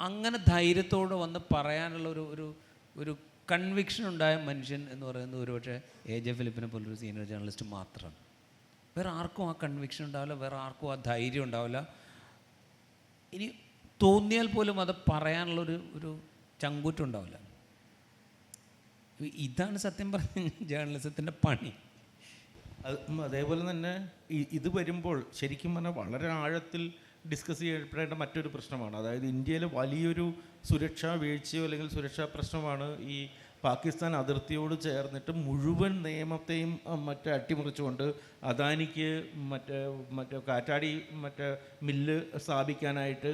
അങ്ങനെ ധൈര്യത്തോടെ വന്ന് പറയാനുള്ള ഒരു കൺവിക്ഷൻ ഉണ്ടായ മനുഷ്യൻ എന്ന് പറയുന്നത് ഒരുപക്ഷെ AJ ഫിലിപ്പിനെ പോലൊരു സീനിയർ ജേർണലിസ്റ്റ് മാത്രമാണ്. വേറെ ആർക്കും ആ കൺവിക്ഷൻ ഉണ്ടാവില്ല, വേറെ ആർക്കും ആ ധൈര്യം ഉണ്ടാവില്ല. ഇനി തോന്നിയാൽ പോലും അത് പറയാനുള്ളൊരു ചങ്കൂറ്റുണ്ടാവില്ല. ഇതാണ് സത്യം പറഞ്ഞ ജേർണലിസത്തിൻ്റെ പണി. അതേപോലെ തന്നെ ഇത് വരുമ്പോൾ ശരിക്കും പറഞ്ഞാൽ വളരെ ആഴത്തിൽ ഡിസ്കസ് ചെയ്യപ്പെടേണ്ട മറ്റൊരു പ്രശ്നമാണ്. അതായത് ഇന്ത്യയിലെ വലിയൊരു സുരക്ഷാ വീഴ്ചയോ അല്ലെങ്കിൽ സുരക്ഷാ പ്രശ്നമാണ് ഈ പാകിസ്ഥാൻ അതിർത്തിയോട് ചേർന്നിട്ട് മുഴുവൻ നിയമത്തെയും അട്ടിമറിച്ചുകൊണ്ട് അദാനിക്ക് മറ്റേ കാറ്റാടി മില്ല് സ്ഥാപിക്കാനായിട്ട്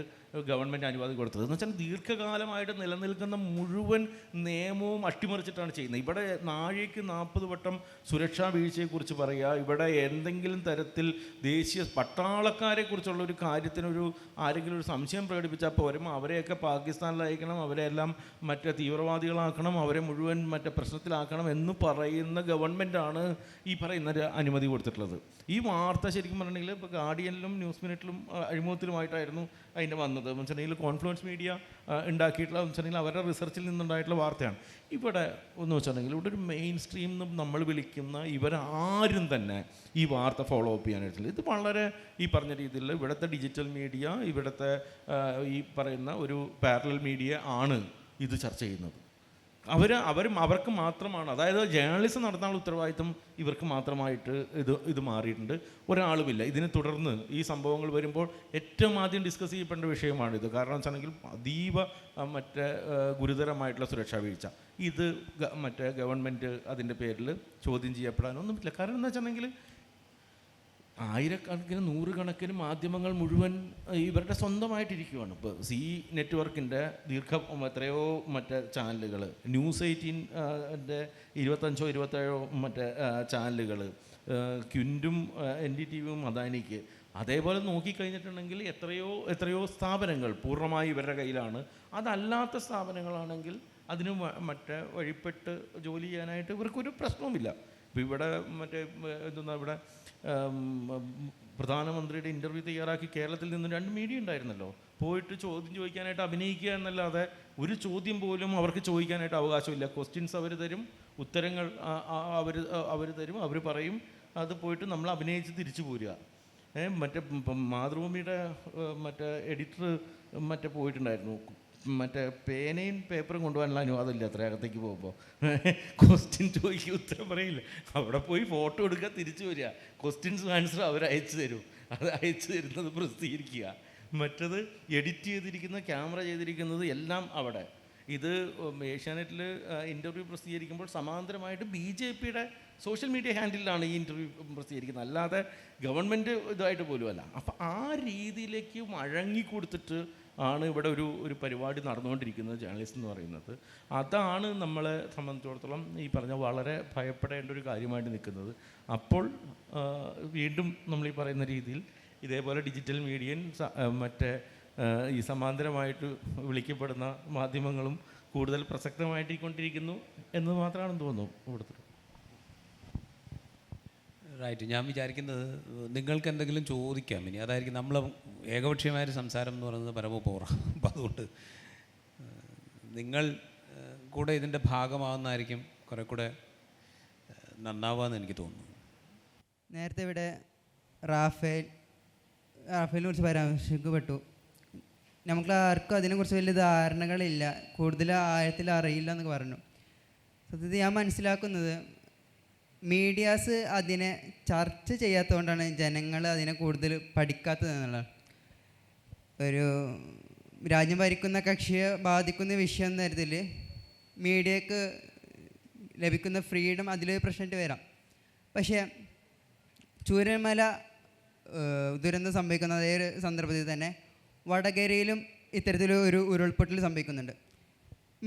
ഗവൺമെൻറ് അനുവാദം കൊടുത്തത്. എന്ന് വെച്ചാൽ ദീർഘകാലമായിട്ട് നിലനിൽക്കുന്ന മുഴുവൻ നിയമവും അട്ടിമറിച്ചിട്ടാണ് ചെയ്യുന്നത്. ഇവിടെ നാഴേക്ക് 40 വട്ടം സുരക്ഷാ വീഴ്ചയെക്കുറിച്ച് പറയുക, ഇവിടെ എന്തെങ്കിലും തരത്തിൽ ദേശീയ പട്ടാളക്കാരെക്കുറിച്ചുള്ള ഒരു കാര്യത്തിനൊരു ആരെങ്കിലും ഒരു സംശയം പ്രകടിപ്പിച്ചാൽ പോരും അവരെയൊക്കെ പാകിസ്ഥാനിലയക്കണം, അവരെല്ലാം തീവ്രവാദികളാക്കണം, അവരെ മുഴുവൻ പ്രശ്നത്തിലാക്കണം എന്ന് പറയുന്ന ഗവൺമെൻറ്റാണ് ഈ പറയുന്ന അനുമതി കൊടുത്തിട്ടുള്ളത്. ഈ വാർത്ത ശരിക്കും പറഞ്ഞിട്ടുണ്ടെങ്കിൽ ഇപ്പോൾ ഗാർഡിയനിലും ന്യൂസ് മിനിറ്റിലും അഴിമുഖത്തിലുമായിട്ടായിരുന്നു അതിൻ്റെ വന്നത്. വെച്ചിട്ടുണ്ടെങ്കിൽ കോൺഫ്ലുവൻസ് മീഡിയ ഉണ്ടാക്കിയിട്ടുള്ള വെച്ചിട്ടുണ്ടെങ്കിൽ അവരുടെ റിസർച്ചിൽ നിന്നുണ്ടായിട്ടുള്ള വാർത്തയാണ്. ഇവിടെ ഒന്ന് വെച്ചിട്ടുണ്ടെങ്കിൽ ഇവിടെ ഒരു മെയിൻ സ്ട്രീം നമ്മൾ വിളിക്കുന്ന ഇവരാരും തന്നെ ഈ വാർത്ത ഫോളോ അപ്പ് ചെയ്യാനായിട്ടില്ല. ഇത് വളരെ ഈ പറഞ്ഞ രീതിയിൽ ഇവിടുത്തെ ഡിജിറ്റൽ മീഡിയ, ഇവിടുത്തെ ഈ പറയുന്ന ഒരു പാരലൽ മീഡിയ ആണ് ഇത് ചർച്ച ചെയ്യുന്നത്. അവർക്ക് മാത്രമാണ്, അതായത് ജേർണലിസം നടത്താനുള്ള ഉത്തരവാദിത്വം ഇവർക്ക് മാത്രമായിട്ട് ഇത് മാറിയിട്ടുണ്ട്. ഒരാളുമില്ല ഇതിനെ തുടർന്ന് ഈ സംഭവങ്ങൾ വരുമ്പോൾ ഏറ്റവും ആദ്യം ഡിസ്കസ് ചെയ്യപ്പെടേണ്ട വിഷയമാണിത്. കാരണം വെച്ചാണെങ്കിൽ അതീവ ഗുരുതരമായിട്ടുള്ള സുരക്ഷാ വീഴ്ച. ഇത് ഗവൺമെൻറ് അതിൻ്റെ പേരിൽ ചോദ്യം ചെയ്യപ്പെടാനൊന്നും പറ്റില്ല. കാരണം എന്താ വെച്ചിട്ടുണ്ടെങ്കിൽ ആയിരക്കണക്കിന് നൂറുകണക്കിന് മാധ്യമങ്ങൾ മുഴുവൻ ഇവരുടെ സ്വന്തമായിട്ടിരിക്കുകയാണ്. ഇപ്പോൾ സി നെറ്റ്വർക്കിൻ്റെ എത്രയോ ചാനലുകൾ, ന്യൂസ് 18 25-27 ചാനലുകൾ, ക്വിൻറ്റും NDTVയും അദാനിക്ക്. അതേപോലെ നോക്കിക്കഴിഞ്ഞിട്ടുണ്ടെങ്കിൽ എത്രയോ സ്ഥാപനങ്ങൾ പൂർണ്ണമായി ഇവരുടെ കയ്യിലാണ്. അതല്ലാത്ത സ്ഥാപനങ്ങളാണെങ്കിൽ അതിന് വഴിപ്പെട്ട് ജോലി ചെയ്യാനായിട്ട് ഇവർക്കൊരു പ്രശ്നവുമില്ല. ഇപ്പോൾ ഇവിടെ ഇവിടെ പ്രധാനമന്ത്രിയുടെ ഇൻ്റർവ്യൂ തയ്യാറാക്കി കേരളത്തിൽ നിന്ന് 2 മീഡിയ ഉണ്ടായിരുന്നല്ലോ. പോയിട്ട് ചോദ്യം ചോദിക്കാനായിട്ട് അഭിനയിക്കുക എന്നല്ലാതെ ഒരു ചോദ്യം പോലും അവർക്ക് ചോദിക്കാനായിട്ട് അവകാശമില്ല. ക്വസ്റ്റ്യൻസ് അവർ തരും, ഉത്തരങ്ങൾ അവർ തരും, അവർ പറയും, അത് പോയിട്ട് നമ്മൾ അഭിനയിച്ച് തിരിച്ചു പോരുക. മാതൃഭൂമിയുടെ എഡിറ്റർ പോയിട്ടുണ്ടായിരുന്നു. പേനയും പേപ്പറും കൊണ്ടുപോകാനുള്ള അനുവാദമില്ല അത്ര അകത്തേക്ക് പോകുമ്പോൾ. ക്വസ്റ്റ്യൻ ചോദിക്കുക, ഉത്തരം പറയില്ല. അവിടെ പോയി ഫോട്ടോ എടുക്കുക, തിരിച്ചു വരിക, ക്വസ്റ്റ്യൻസ് ആൻസർ അവർ അയച്ചു തരും. അത് അയച്ചു തരുന്നത് പ്രസിദ്ധീകരിക്കുക, മറ്റത് എഡിറ്റ് ചെയ്തിരിക്കുന്ന ക്യാമറ ചെയ്തിരിക്കുന്നത് എല്ലാം അവിടെ. ഇത് ഏഷ്യാനെറ്റിൽ ഇൻ്റർവ്യൂ പ്രസിദ്ധീകരിക്കുമ്പോൾ സമാന്തരമായിട്ട് BJPയുടെ സോഷ്യൽ മീഡിയ ഹാൻഡിലാണ് ഈ ഇൻ്റർവ്യൂ പ്രസിദ്ധീകരിക്കുന്നത്, അല്ലാതെ ഗവൺമെൻറ് ഇതായിട്ട് പോലുമല്ല. അപ്പം ആ രീതിയിലേക്ക് വഴങ്ങിക്കൊടുത്തിട്ട് ആണ് ഇവിടെ ഒരു പരിപാടി നടന്നുകൊണ്ടിരിക്കുന്നത് ജേർണലിസ്റ്റ് എന്ന് പറയുന്നത്. അതാണ് നമ്മളെ സംബന്ധിച്ചിടത്തോളം ഈ പറഞ്ഞ വളരെ ഭയപ്പെടേണ്ട ഒരു കാര്യമായിട്ട് നിൽക്കുന്നത്. അപ്പോൾ വീണ്ടും നമ്മൾ ഈ പറയുന്ന രീതിയിൽ ഇതേപോലെ ഡിജിറ്റൽ മീഡിയയും ഈ സമാന്തരമായിട്ട് വിളിക്കപ്പെടുന്ന മാധ്യമങ്ങളും കൂടുതൽ പ്രസക്തമായിട്ടിക്കൊണ്ടിരിക്കുന്നു എന്ന് മാത്രമാണെന്ന് തോന്നുന്നു ഇവിടുത്തെ. റൈറ്റ്. ഞാൻ വിചാരിക്കുന്നത് നിങ്ങൾക്ക് എന്തെങ്കിലും ചോദിക്കാം ഇനി. അതായിരിക്കും നമ്മൾ ഏകപക്ഷീയമായൊരു സംസാരം എന്ന് പറയുന്നത് പരമപോറാണ്. അപ്പം അതുകൊണ്ട് നിങ്ങൾ കൂടെ ഇതിൻ്റെ ഭാഗമാകുന്നതായിരിക്കും കുറെ കൂടെ നന്നാവുകയെന്ന് എനിക്ക് തോന്നുന്നു. നേരത്തെ ഇവിടെ റാഫേലിനെ കുറിച്ച് പരാമർശിക്കപ്പെട്ടു. നമുക്ക് ആർക്കും അതിനെക്കുറിച്ച് വലിയ ധാരണകളില്ല, കൂടുതൽ ആഴത്തിൽ അറിയില്ല എന്നൊക്കെ പറഞ്ഞു. സത്യത്തിൽ ഞാൻ മനസ്സിലാക്കുന്നത് മീഡിയാസ് അതിനെ ചർച്ച ചെയ്യാത്തതുകൊണ്ടാണ് ജനങ്ങൾ അതിനെ കൂടുതൽ പഠിക്കാത്തത് എന്നുള്ളതാണ്. ഒരു രാജ്യം ഭരിക്കുന്ന കക്ഷിയെ ബാധിക്കുന്ന വിഷയം എന്ന തരത്തിൽ മീഡിയക്ക് ലഭിക്കുന്ന ഫ്രീഡം അതിൽ പ്രശ്നമായിട്ട് വരാം. പക്ഷേ ചൂരൽമല ദുരന്തം സംഭവിക്കുന്ന അതേ സന്ദർഭത്തിൽ തന്നെ വടകരയിലും ഇത്തരത്തിലൊരു ഉരുൾപൊട്ടൽ സംഭവിക്കുന്നുണ്ട്.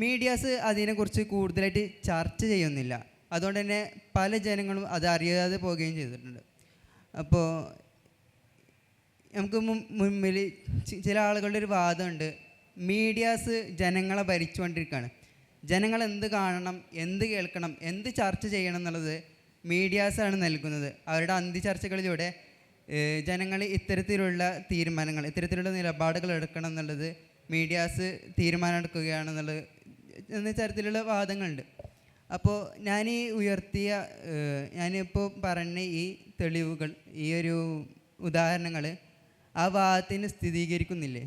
മീഡിയാസ് അതിനെക്കുറിച്ച് കൂടുതലായിട്ട് ചർച്ച ചെയ്യുന്നില്ല. അതുകൊണ്ട് തന്നെ പല ജനങ്ങളും അത് അറിയാതെ പോവുകയും ചെയ്തിട്ടുണ്ട്. അപ്പോൾ നമുക്ക് മുമ്പിൽ ചില ആളുകളുടെ ഒരു വാദമുണ്ട്, മീഡിയാസ് ജനങ്ങളെ ഭരിച്ചുകൊണ്ടിരിക്കുകയാണ്. ജനങ്ങൾ എന്ത് കാണണം, എന്ത് കേൾക്കണം, എന്ത് ചർച്ച ചെയ്യണം എന്നുള്ളത് മീഡിയാസാണ് നൽകുന്നത്. അവരുടെ അന്തിചർച്ചകളിലൂടെ ജനങ്ങൾ ഇത്തരത്തിലുള്ള തീരുമാനങ്ങൾ, ഇത്തരത്തിലുള്ള നിലപാടുകൾ എടുക്കണം എന്നുള്ളത് മീഡിയാസ് തീരുമാനം എടുക്കുകയാണെന്നുള്ളത് എന്ന തരത്തിലുള്ള വാദങ്ങളുണ്ട്. അപ്പോൾ ഞാനിപ്പോൾ പറഞ്ഞ ഈ തെളിവുകൾ, ഈ ഒരു ഉദാഹരണങ്ങൾ ആ വാദത്തിന് സ്ഥിരീകരിക്കുന്നില്ലേ?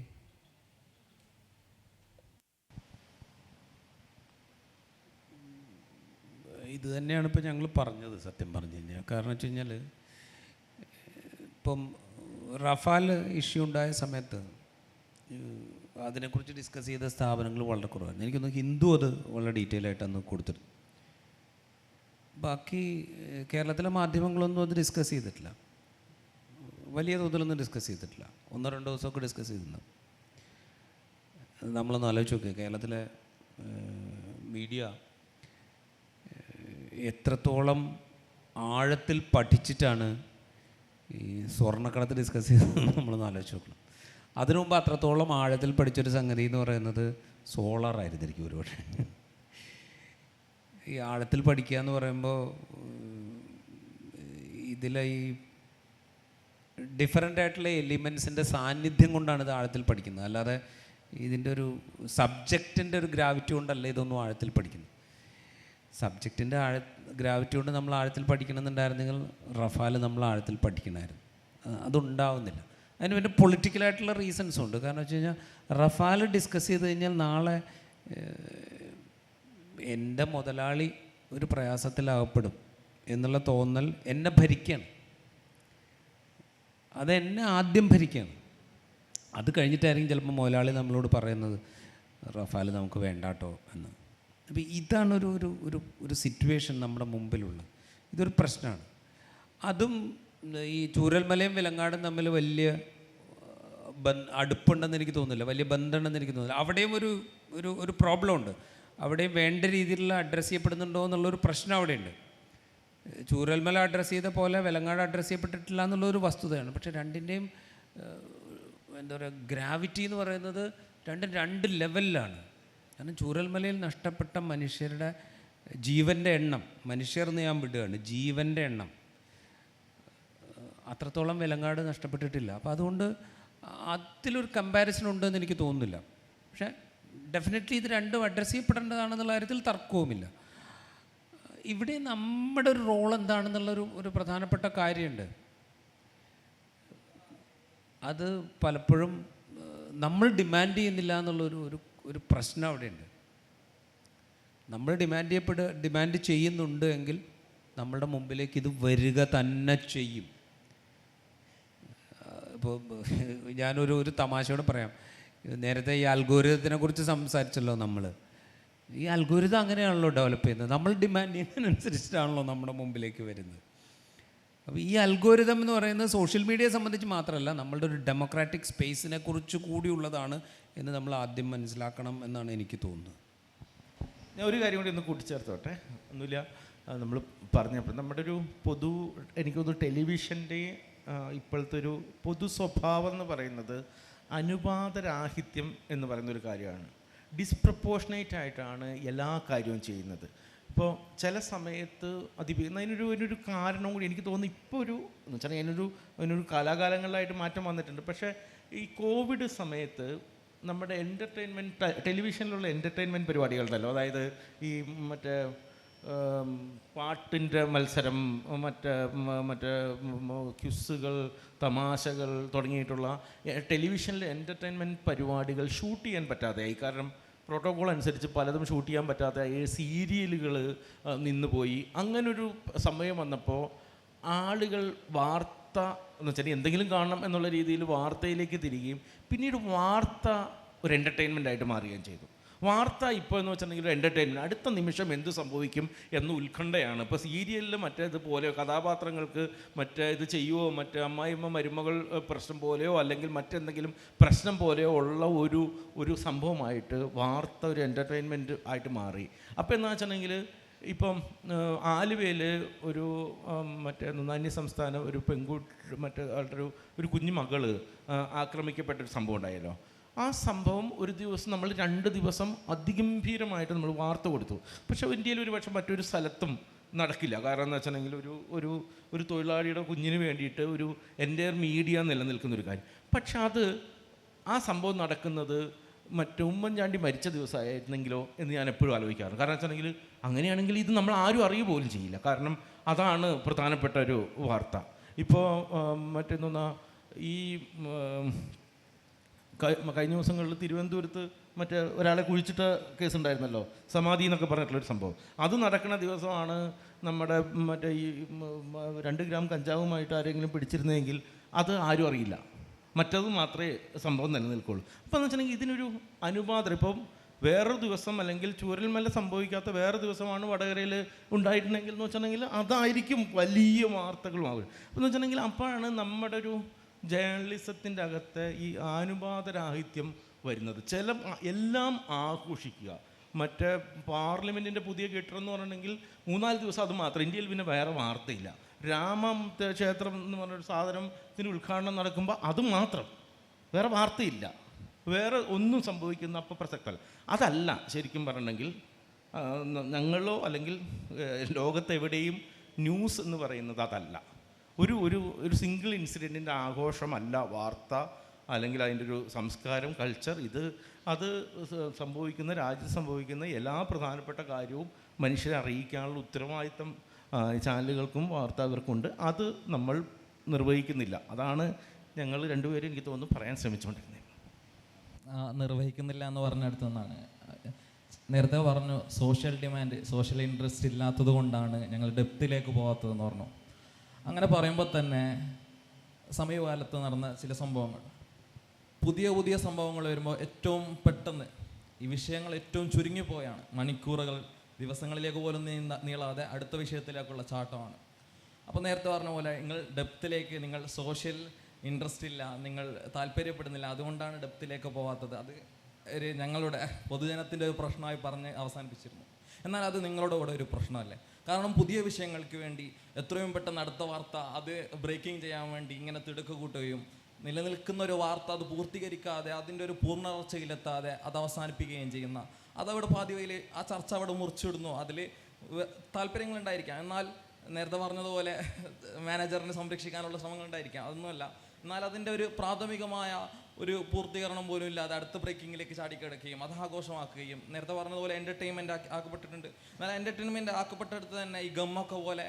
ഇത് തന്നെയാണ് ഇപ്പോൾ ഞങ്ങൾ പറഞ്ഞത് സത്യം പറഞ്ഞു കഴിഞ്ഞാൽ. കാരണം വെച്ച് കഴിഞ്ഞാൽ ഇപ്പം റഫാൽ ഇഷ്യൂ ഉണ്ടായ സമയത്ത് അതിനെക്കുറിച്ച് ഡിസ്കസ് ചെയ്ത സ്ഥാപനങ്ങൾ വളരെ കുറവായിരുന്നു. എനിക്കൊന്ന് ഹിന്ദു അത് വളരെ ഡീറ്റെയിൽ ആയിട്ട് അന്ന് കൊടുത്തിരുന്നു. ബാക്കി കേരളത്തിലെ മാധ്യമങ്ങളൊന്നും അത് ഡിസ്കസ് ചെയ്തിട്ടില്ല, വലിയ തോതിലൊന്നും ഡിസ്കസ് ചെയ്തിട്ടില്ല. 1-2 ദിവസമൊക്കെ ഡിസ്കസ് ചെയ്തിരുന്നു. നമ്മളൊന്ന് ആലോചിച്ച് നോക്കുക, കേരളത്തിലെ മീഡിയ എത്രത്തോളം ആഴത്തിൽ പഠിച്ചിട്ടാണ് ഈ സ്വർണ്ണക്കടത്ത് ഡിസ്കസ് ചെയ്തതെന്ന് നമ്മളൊന്ന് ആലോചിച്ച് നോക്കണം. അതിനു മുമ്പ് അത്രത്തോളം ആഴത്തിൽ പഠിച്ചൊരു സംഗതി എന്ന് പറയുന്നത് സോളാർ ആയിരുന്നിരിക്കും ഒരുപക്ഷെ. ഈ ആഴത്തിൽ പഠിക്കുക എന്ന് പറയുമ്പോൾ ഇതിലെ ഈ ഡിഫറൻ്റ് ആയിട്ടുള്ള എലിമെൻസിൻ്റെ സാന്നിധ്യം കൊണ്ടാണ് ഇത് ആഴത്തിൽ പഠിക്കുന്നത്. അല്ലാതെ ഇതിൻ്റെ ഒരു സബ്ജക്റ്റിൻ്റെ ഒരു ഗ്രാവിറ്റി കൊണ്ടല്ല ഇതൊന്നും ആഴത്തിൽ പഠിക്കുന്നത്. സബ്ജക്റ്റിൻ്റെ ഗ്രാവിറ്റി കൊണ്ട് നമ്മൾ ആഴത്തിൽ പഠിക്കണമെന്നുണ്ടായിരുന്നെങ്കിൽ റഫാൽ നമ്മൾ ആഴത്തിൽ പഠിക്കണമായിരുന്നു. അതുണ്ടാവുന്നില്ല. അതിന് പിന്നെ പൊളിറ്റിക്കലായിട്ടുള്ള റീസൺസും ഉണ്ട്. കാരണം വെച്ച് കഴിഞ്ഞാൽ റഫാൽ ഡിസ്കസ് ചെയ്ത് കഴിഞ്ഞാൽ നാളെ എൻ്റെ മുതലാളി ഒരു പ്രയാസത്തിലാകപ്പെടും എന്നുള്ള തോന്നൽ എന്നെ ഭരിക്കുകയാണ്. അതെന്നെ ആദ്യം ഭരിക്കുകയാണ്. അത് കഴിഞ്ഞിട്ടായിരിക്കും ചിലപ്പോൾ മുതലാളി നമ്മളോട് പറയുന്നത് റഫാൽ നമുക്ക് വേണ്ടാട്ടോ എന്ന്. അപ്പോൾ ഇതാണ് ഒരു സിറ്റുവേഷൻ നമ്മുടെ മുമ്പിലുള്ളത്. ഇതൊരു പ്രശ്നമാണ്. അതും ഈ ചൂരൽമലയും വിലങ്ങാടും തമ്മിൽ വലിയ അടുപ്പുണ്ടെന്ന് എനിക്ക് തോന്നുന്നില്ല, വലിയ ബന്ധമുണ്ടെന്ന് എനിക്ക് തോന്നുന്നില്ല. അവിടെയും ഒരു പ്രോബ്ലം ഉണ്ട്. അവിടെയും വേണ്ട രീതിയിലുള്ള അഡ്രസ്സ് ചെയ്യപ്പെടുന്നുണ്ടോ എന്നുള്ളൊരു പ്രശ്നം അവിടെയുണ്ട്. ചൂരൽമല അഡ്രസ്സ് ചെയ്ത പോലെ വിലങ്ങാട് അഡ്രസ്സ് ചെയ്യപ്പെട്ടിട്ടില്ല എന്നുള്ളൊരു വസ്തുതയാണ്. പക്ഷേ രണ്ടിൻ്റെയും എന്താ പറയുക, ഗ്രാവിറ്റി എന്ന് പറയുന്നത് രണ്ട് ലെവലിലാണ്. കാരണം ചൂരൽമലയിൽ നഷ്ടപ്പെട്ട മനുഷ്യരുടെ ജീവൻ്റെ എണ്ണം, മനുഷ്യർ എന്ന് ഞാൻ വിടുകയാണ്, ജീവൻ്റെ എണ്ണം അത്രത്തോളം വിലങ്ങാട് നഷ്ടപ്പെട്ടിട്ടില്ല. അപ്പോൾ അതുകൊണ്ട് അതിലൊരു കമ്പാരിസൺ ഉണ്ടെന്ന് എനിക്ക് തോന്നുന്നില്ല. പക്ഷേ ഡെഫിനറ്റ്ലി ഇത് രണ്ടും അഡ്രസ്സ് ചെയ്യപ്പെടേണ്ടതാണെന്നുള്ള കാര്യത്തിൽ തർക്കവുമില്ല. ഇവിടെ നമ്മുടെ ഒരു റോൾ എന്താണെന്നുള്ളൊരു പ്രധാനപ്പെട്ട കാര്യമുണ്ട്. അത് പലപ്പോഴും നമ്മൾ ഡിമാൻഡ് ചെയ്യുന്നില്ല എന്നുള്ളൊരു പ്രശ്നം അവിടെയുണ്ട്. നമ്മൾ ഡിമാൻഡ് ചെയ്യുന്നുണ്ട് എങ്കിൽ നമ്മളുടെ മുമ്പിലേക്ക് ഇത് വരിക തന്നെ ചെയ്യും. ഇപ്പോൾ ഞാനൊരു തമാശയോടെ പറയാം. നേരത്തെ ഈ അൽഗോരിതത്തിനെ കുറിച്ച് സംസാരിച്ചല്ലോ നമ്മൾ. ഈ അൽഗോരിതം അങ്ങനെയാണല്ലോ ഡെവലപ്പ് ചെയ്യുന്നത്. നമ്മൾ ഡിമാൻഡ് ചെയ്യുന്നതിനനുസരിച്ചിട്ടാണല്ലോ നമ്മുടെ മുമ്പിലേക്ക് വരുന്നത്. അപ്പോൾ ഈ അൽഗോരിതം എന്ന് പറയുന്നത് സോഷ്യൽ മീഡിയയെ സംബന്ധിച്ച് മാത്രമല്ല, നമ്മളുടെ ഒരു ഡെമോക്രാറ്റിക് സ്പേസിനെ കുറിച്ച് കൂടിയുള്ളതാണ് എന്ന് നമ്മൾ ആദ്യം മനസ്സിലാക്കണം എന്നാണ് എനിക്ക് തോന്നുന്നത്. ഞാൻ ഒരു കാര്യം കൂടി ഒന്ന് കൂട്ടിച്ചേർത്തോട്ടെ. ഒന്നുമില്ല, നമ്മൾ പറഞ്ഞപ്പോൾ നമ്മുടെ ഒരു എനിക്കൊന്ന് ടെലിവിഷൻ്റെ ഇപ്പോഴത്തെ ഒരു പൊതു സ്വഭാവം എന്ന് പറയുന്നത് അനുപാതരാഹിത്യം എന്ന് പറയുന്നൊരു കാര്യമാണ്. ഡിസ്പ്രപ്പോർഷനേറ്റ് ആയിട്ടാണ് എല്ലാ കാര്യവും ചെയ്യുന്നത്. ഇപ്പോൾ ചില സമയത്ത് അതിനൊരു കാരണം കൂടി എനിക്ക് തോന്നുന്നു. ഇപ്പോൾ എന്ന് വെച്ചാൽ അതിനൊരു കാലാകാലങ്ങളിലായിട്ട് മാറ്റം വന്നിട്ടുണ്ട്. പക്ഷേ ഈ കോവിഡ് സമയത്ത് നമ്മുടെ ടെലിവിഷനിലുള്ള എൻ്റർടൈൻമെൻറ്റ് പരിപാടികളുണ്ടല്ലോ, അതായത് ഈ മറ്റേ പാട്ടിൻ്റെ മത്സരം, മറ്റേ ക്വിസുകൾ, തമാശകൾ തുടങ്ങിയിട്ടുള്ള ടെലിവിഷനിലെ എൻ്റർടൈൻമെൻറ്റ് പരിപാടികൾ ഷൂട്ട് ചെയ്യാൻ പറ്റാതെയായി. കാരണം പ്രോട്ടോകോൾ അനുസരിച്ച് പലതും ഷൂട്ട് ചെയ്യാൻ പറ്റാതെയായി. സീരിയലുകൾ നിന്നുപോയി. അങ്ങനൊരു സമയം വന്നപ്പോൾ ആളുകൾ വാർത്ത എന്ന് വെച്ചാൽ എന്തെങ്കിലും കാണണം എന്നുള്ള രീതിയിൽ വാർത്തയിലേക്ക് തിരികുകയും പിന്നീട് വാർത്ത ഒരു എൻ്റർടൈൻമെൻ്റ് ആയിട്ട് മാറുകയും ചെയ്തു. വാർത്ത ഇപ്പോൾ എന്ന് വെച്ചിട്ടുണ്ടെങ്കിൽ ഒരു എൻ്റർടൈൻമെൻറ്റ്, അടുത്ത നിമിഷം എന്ത് സംഭവിക്കും എന്ന് ഉത്കണ്ഠയാണ്. ഇപ്പോൾ സീരിയലിൽ മറ്റേതുപോലെ കഥാപാത്രങ്ങൾക്ക് ഇത് ചെയ്യുമോ, മറ്റേ അമ്മായിമ്മ മരുമകൾ പ്രശ്നം പോലെയോ അല്ലെങ്കിൽ മറ്റെന്തെങ്കിലും പ്രശ്നം പോലെയോ ഉള്ള ഒരു സംഭവമായിട്ട് വാർത്ത ഒരു എൻ്റർടൈൻമെൻറ്റ് ആയിട്ട് മാറി. അപ്പോൾ എന്താ വെച്ചിട്ടുണ്ടെങ്കിൽ ഇപ്പം ആലുവയിൽ ഒരു അന്യസംസ്ഥാന ഒരു ഒരു കുഞ്ഞു മകള് ആക്രമിക്കപ്പെട്ടൊരു സംഭവം ഉണ്ടായല്ലോ. ആ സംഭവം ഒരു ദിവസം നമ്മൾ 2 ദിവസം അതിഗംഭീരമായിട്ട് നമ്മൾ വാർത്ത കൊടുത്തു. പക്ഷേ ഇന്ത്യയിൽ ഒരു പക്ഷേ മറ്റൊരു സ്ഥലത്തും നടക്കില്ല. കാരണം എന്ന് വെച്ചിട്ടുണ്ടെങ്കിൽ ഒരു തൊഴിലാളിയുടെ കുഞ്ഞിന് വേണ്ടിയിട്ട് ഒരു എൻ്റയർ മീഡിയ നിലനിൽക്കുന്നൊരു കാര്യം. പക്ഷെ ആ സംഭവം നടക്കുന്നത് ഉമ്മൻചാണ്ടി മരിച്ച ദിവസമായിരുന്നെങ്കിലോ എന്ന് ഞാൻ എപ്പോഴും ആലോചിക്കാറുണ്ട്. കാരണം വെച്ചിട്ടുണ്ടെങ്കിൽ അങ്ങനെയാണെങ്കിൽ ഇത് നമ്മൾ ആരും അറിയുക പോലും ചെയ്യില്ല. കാരണം അതാണ് പ്രധാനപ്പെട്ട ഒരു വാർത്ത. ഇപ്പോൾ ഈ കഴിഞ്ഞ ദിവസങ്ങളിൽ തിരുവനന്തപുരത്ത് ഒരാളെ കുഴിച്ചിട്ട കേസുണ്ടായിരുന്നല്ലോ, സമാധി എന്നൊക്കെ പറഞ്ഞിട്ടുള്ളൊരു സംഭവം. അത് നടക്കുന്ന ദിവസമാണ് നമ്മുടെ ഈ 2 ഗ്രാം കഞ്ചാവുമായിട്ട് ആരെങ്കിലും പിടിച്ചിരുന്നെങ്കിൽ അത് ആരും അറിയില്ല. മറ്റത് മാത്രമേ സംഭവം നിലനിൽക്കുള്ളൂ. അപ്പോൾ എന്ന് വെച്ചിട്ടുണ്ടെങ്കിൽ ഇതിനൊരു അനുപാതം. ഇപ്പം വേറൊരു ദിവസം അല്ലെങ്കിൽ ചൂരൽമല സംഭവിക്കാത്ത വേറെ ദിവസമാണ് വടകരയിൽ ഉണ്ടായിട്ടുണ്ടെങ്കിൽ എന്ന് വെച്ചിട്ടുണ്ടെങ്കിൽ അതായിരിക്കും വലിയ വാർത്തകളുമാകും. അപ്പോൾ എന്ന് വെച്ചിട്ടുണ്ടെങ്കിൽ അപ്പോഴാണ് നമ്മുടെ ഒരു ജേർണലിസത്തിൻ്റെ അകത്ത് ഈ അനുപാതരാഹിത്യം വരുന്നത്. എല്ലാം ആഘോഷിക്കുക. മറ്റേ പാർലമെൻറ്റിൻ്റെ പുതിയ കെട്ടിടം എന്ന് പറഞ്ഞിട്ടുണ്ടെങ്കിൽ 3-4 ദിവസം അത് മാത്രം. ഇന്ത്യയിൽ പിന്നെ വേറെ വാർത്തയില്ല. ക്ഷേത്രം എന്ന് പറഞ്ഞൊരു സാധനത്തിന് ഉദ്ഘാടനം നടക്കുമ്പോൾ അത് മാത്രം, വേറെ വാർത്തയില്ല. വേറെ ഒന്നും സംഭവിക്കുന്ന അപ്പോൾ പ്രസക്തമല്ല. അതല്ല ശരിക്കും പറഞ്ഞിട്ടുണ്ടെങ്കിൽ ഞങ്ങളോ അല്ലെങ്കിൽ ലോകത്തെവിടെയും ന്യൂസ് എന്ന് പറയുന്നത് അതല്ല. ഒരു സിംഗിൾ ഇൻസിഡൻറ്റിൻ്റെ ആഘോഷമല്ല വാർത്ത, അല്ലെങ്കിൽ അതിൻ്റെ ഒരു സംസ്കാരം, കൾച്ചർ. അത് സംഭവിക്കുന്ന രാജ്യത്ത് സംഭവിക്കുന്ന എല്ലാ പ്രധാനപ്പെട്ട കാര്യവും മനുഷ്യരെ അറിയിക്കാനുള്ള ഉത്തരവാദിത്തം ചാനലുകൾക്കും വാർത്താവർക്കുണ്ട്. അത് നമ്മൾ നിർവഹിക്കുന്നില്ല. അതാണ് ഞങ്ങൾ രണ്ടുപേരും എനിക്ക് തോന്നുന്നു പറയാൻ ശ്രമിച്ചുകൊണ്ടിരുന്നത്. നിർവഹിക്കുന്നില്ല എന്ന് പറഞ്ഞടുത്തു നിന്നാണ്. നേരത്തെ പറഞ്ഞു സോഷ്യൽ ഡിമാൻഡ്, സോഷ്യൽ ഇൻട്രസ്റ്റ് ഇല്ലാത്തത് കൊണ്ടാണ് ഞങ്ങൾ ഡെപ്തിലേക്ക് പോകാത്തതെന്ന് പറഞ്ഞു. അങ്ങനെ പറയുമ്പോൾ തന്നെ സമീപകാലത്ത് നടന്ന ചില സംഭവങ്ങൾ, പുതിയ സംഭവങ്ങൾ വരുമ്പോൾ ഏറ്റവും പെട്ടെന്ന് ഈ വിഷയങ്ങൾ ഏറ്റവും ചുരുങ്ങിപ്പോയാണ്. മണിക്കൂറുകൾ, ദിവസങ്ങളിലേക്ക് പോലും നീളാതെ അടുത്ത വിഷയത്തിലേക്കുള്ള ചാട്ടമാണ്. അപ്പോൾ നേരത്തെ പറഞ്ഞ പോലെ നിങ്ങൾ ഡെപ്തിലേക്ക്, നിങ്ങൾ സോഷ്യൽ ഇൻട്രസ്റ്റ് ഇല്ല, നിങ്ങൾ താല്പര്യപ്പെടുന്നില്ല, അതുകൊണ്ടാണ് ഡെപ്തിലേക്ക് പോകാത്തത്. അത് ഞങ്ങളുടെ പൊതുജനത്തിൻ്റെ ഒരു പ്രശ്നമായി പറഞ്ഞ് അവസാനിപ്പിച്ചിരുന്നു. എന്നാൽ അത് നിങ്ങളുടെ കൂടെ ഒരു പ്രശ്നമല്ലേ? കാരണം പുതിയ വിഷയങ്ങൾക്ക് വേണ്ടി എത്രയും പെട്ടെന്ന് അടുത്ത വാർത്ത അത് ബ്രേക്കിംഗ് ചെയ്യാൻ വേണ്ടി ഇങ്ങനെ തിടുക്ക് കൂട്ടുകയും നിലനിൽക്കുന്ന ഒരു വാർത്ത അത് പൂർത്തീകരിക്കാതെ അതിൻ്റെ ഒരു പൂർണ്ണവളർച്ചയിലെത്താതെ അത് അവസാനിപ്പിക്കുകയും ചെയ്യുന്ന, അതവിടെ പാതിവയിൽ ആ ചർച്ച അവിടെ മുറിച്ചിടുന്നു. അതിൽ താല്പര്യങ്ങളുണ്ടായിരിക്കാം, എന്നാൽ നേരത്തെ പറഞ്ഞതുപോലെ മാനേജറിനെ സംരക്ഷിക്കാനുള്ള ശ്രമങ്ങളുണ്ടായിരിക്കാം, അതൊന്നുമല്ല. എന്നാൽ അതിൻ്റെ ഒരു പ്രാഥമികമായ ഒരു പൂർത്തീകരണം പോലും ഇല്ലാതെ അടുത്ത ബ്രേക്കിങ്ങിലേക്ക് ചാടിക്കിടക്കുകയും അത് ആഘോഷമാക്കുകയും, നേരത്തെ പറഞ്ഞതുപോലെ എൻ്റർടൈൻമെൻറ്റ് ആക്കപ്പെട്ടിട്ടുണ്ട്. എന്നാൽ എൻ്റർടൈൻമെൻറ്റ് ആക്കപ്പെട്ടെടുത്ത് തന്നെ ഈ ഗമ്മൊക്കെ പോലെ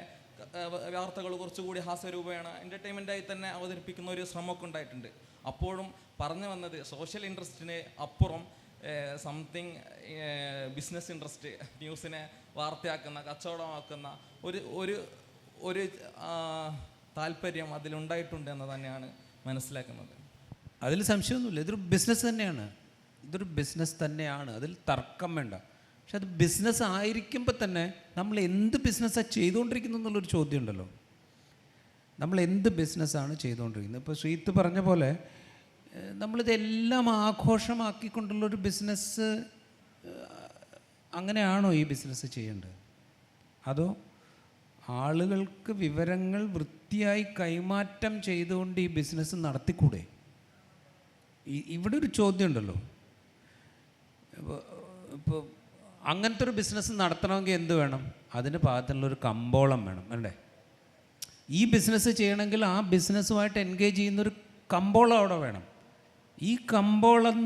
വാർത്തകൾ കുറച്ചുകൂടി ഹാസ്യരൂപേണ എൻ്റർടൈൻമെൻറ്റായി തന്നെ അവതരിപ്പിക്കുന്ന ഒരു ശ്രമമൊക്കെ ഉണ്ടായിട്ടുണ്ട്. അപ്പോഴും പറഞ്ഞു വന്നത് സോഷ്യൽ ഇൻട്രസ്റ്റിന് അപ്പുറം സംതിങ് ബിസിനസ് ഇൻട്രസ്റ്റ്, ന്യൂസിനെ വാർത്തയാക്കുന്ന, കച്ചവടമാക്കുന്ന ഒരു താല്പര്യം അതിലുണ്ടായിട്ടുണ്ട് എന്ന് തന്നെയാണ് മനസ്സിലാക്കുന്നത്. അതിൽ സംശയമൊന്നുമില്ല. ഇതൊരു ബിസിനസ് തന്നെയാണ്, അതിൽ തർക്കം വേണ്ട. പക്ഷെ അത് ബിസിനസ് ആയിരിക്കുമ്പോൾ തന്നെ നമ്മൾ എന്ത് ബിസിനസ്സാണ് ചെയ്തുകൊണ്ടിരിക്കുന്നത് എന്നുള്ളൊരു ചോദ്യം ഉണ്ടല്ലോ. നമ്മൾ എന്ത് ബിസിനസ്സാണ് ചെയ്തുകൊണ്ടിരിക്കുന്നത്? ഇപ്പോൾ ശ്രീത്ത് പറഞ്ഞ പോലെ നമ്മളിതെല്ലാം ആഘോഷമാക്കിക്കൊണ്ടുള്ളൊരു ബിസിനസ്, അങ്ങനെയാണോ ഈ ബിസിനസ് ചെയ്യേണ്ടത്? അതോ ആളുകൾക്ക് വിവരങ്ങൾ വൃത്തിയായി കൈമാറ്റം ചെയ്തുകൊണ്ട് ഈ ബിസിനസ് നടത്തിക്കൂടെ? ഇവിടെ ഒരു ചോദ്യം ഉണ്ടല്ലോ. ഇപ്പോൾ അങ്ങനത്തെ ഒരു ബിസിനസ് നടത്തണമെങ്കിൽ എന്ത് വേണം? അതിന് പാകത്തിനുള്ളൊരു കമ്പോളം വേണം, അല്ലേ? ഈ ബിസിനസ് ചെയ്യണമെങ്കിൽ ആ ബിസിനസ്സുമായിട്ട് എൻഗേജ് ചെയ്യുന്നൊരു കമ്പോളം അവിടെ വേണം. ഈ കമ്പോളം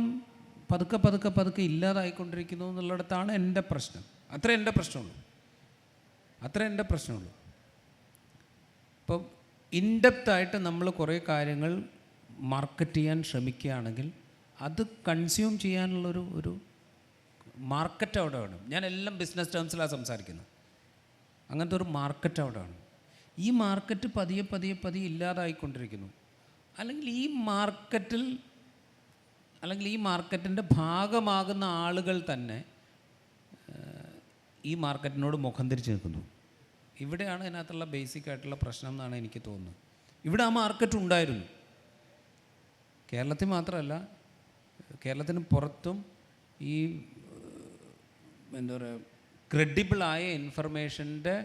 പതുക്കെ ഇല്ലാതായിക്കൊണ്ടിരിക്കുന്നു എന്നുള്ളിടത്താണ് എൻ്റെ പ്രശ്നം. അത്രേ എൻ്റെ പ്രശ്നമുള്ളൂ. അത്ര എൻ്റെ പ്രശ്നമുള്ളൂ. ഇപ്പം ഇൻഡെപ്തായിട്ട് നമ്മൾ കുറേ കാര്യങ്ങൾ മാർക്കറ്റ് ചെയ്യാൻ ശ്രമിക്കുകയാണെങ്കിൽ അത് കൺസ്യൂം ചെയ്യാനുള്ളൊരു ഒരു മാർക്കറ്റ് അവിടെ വേണം. ഞാൻ എല്ലാം ബിസിനസ് ടേംസിലാണ് സംസാരിക്കുന്നത്. അങ്ങനത്തെ ഒരു മാർക്കറ്റ് അവിടെ വേണം. ഈ മാർക്കറ്റ് പതിയെ പതിയെ പതിയെ ഇല്ലാതായിക്കൊണ്ടിരിക്കുന്നു. അല്ലെങ്കിൽ ഈ മാർക്കറ്റിൻ്റെ ഭാഗമാകുന്ന ആളുകൾ തന്നെ ഈ മാർക്കറ്റിനോട് മുഖം തിരിച്ച് നിൽക്കുന്നു. ഇവിടെയാണ് ഇതിനകത്തുള്ള ബേസിക് ആയിട്ടുള്ള പ്രശ്നം എന്നാണ് എനിക്ക് തോന്നുന്നത്. ഇവിടെ ആ മാർക്കറ്റ് ഉണ്ടായിരുന്നു. കേരളത്തിൽ മാത്രമല്ല, കേരളത്തിന് പുറത്തും ഈ എന്താ പറയുക, ക്രെഡിബിളായ ഇൻഫർമേഷൻ്റെ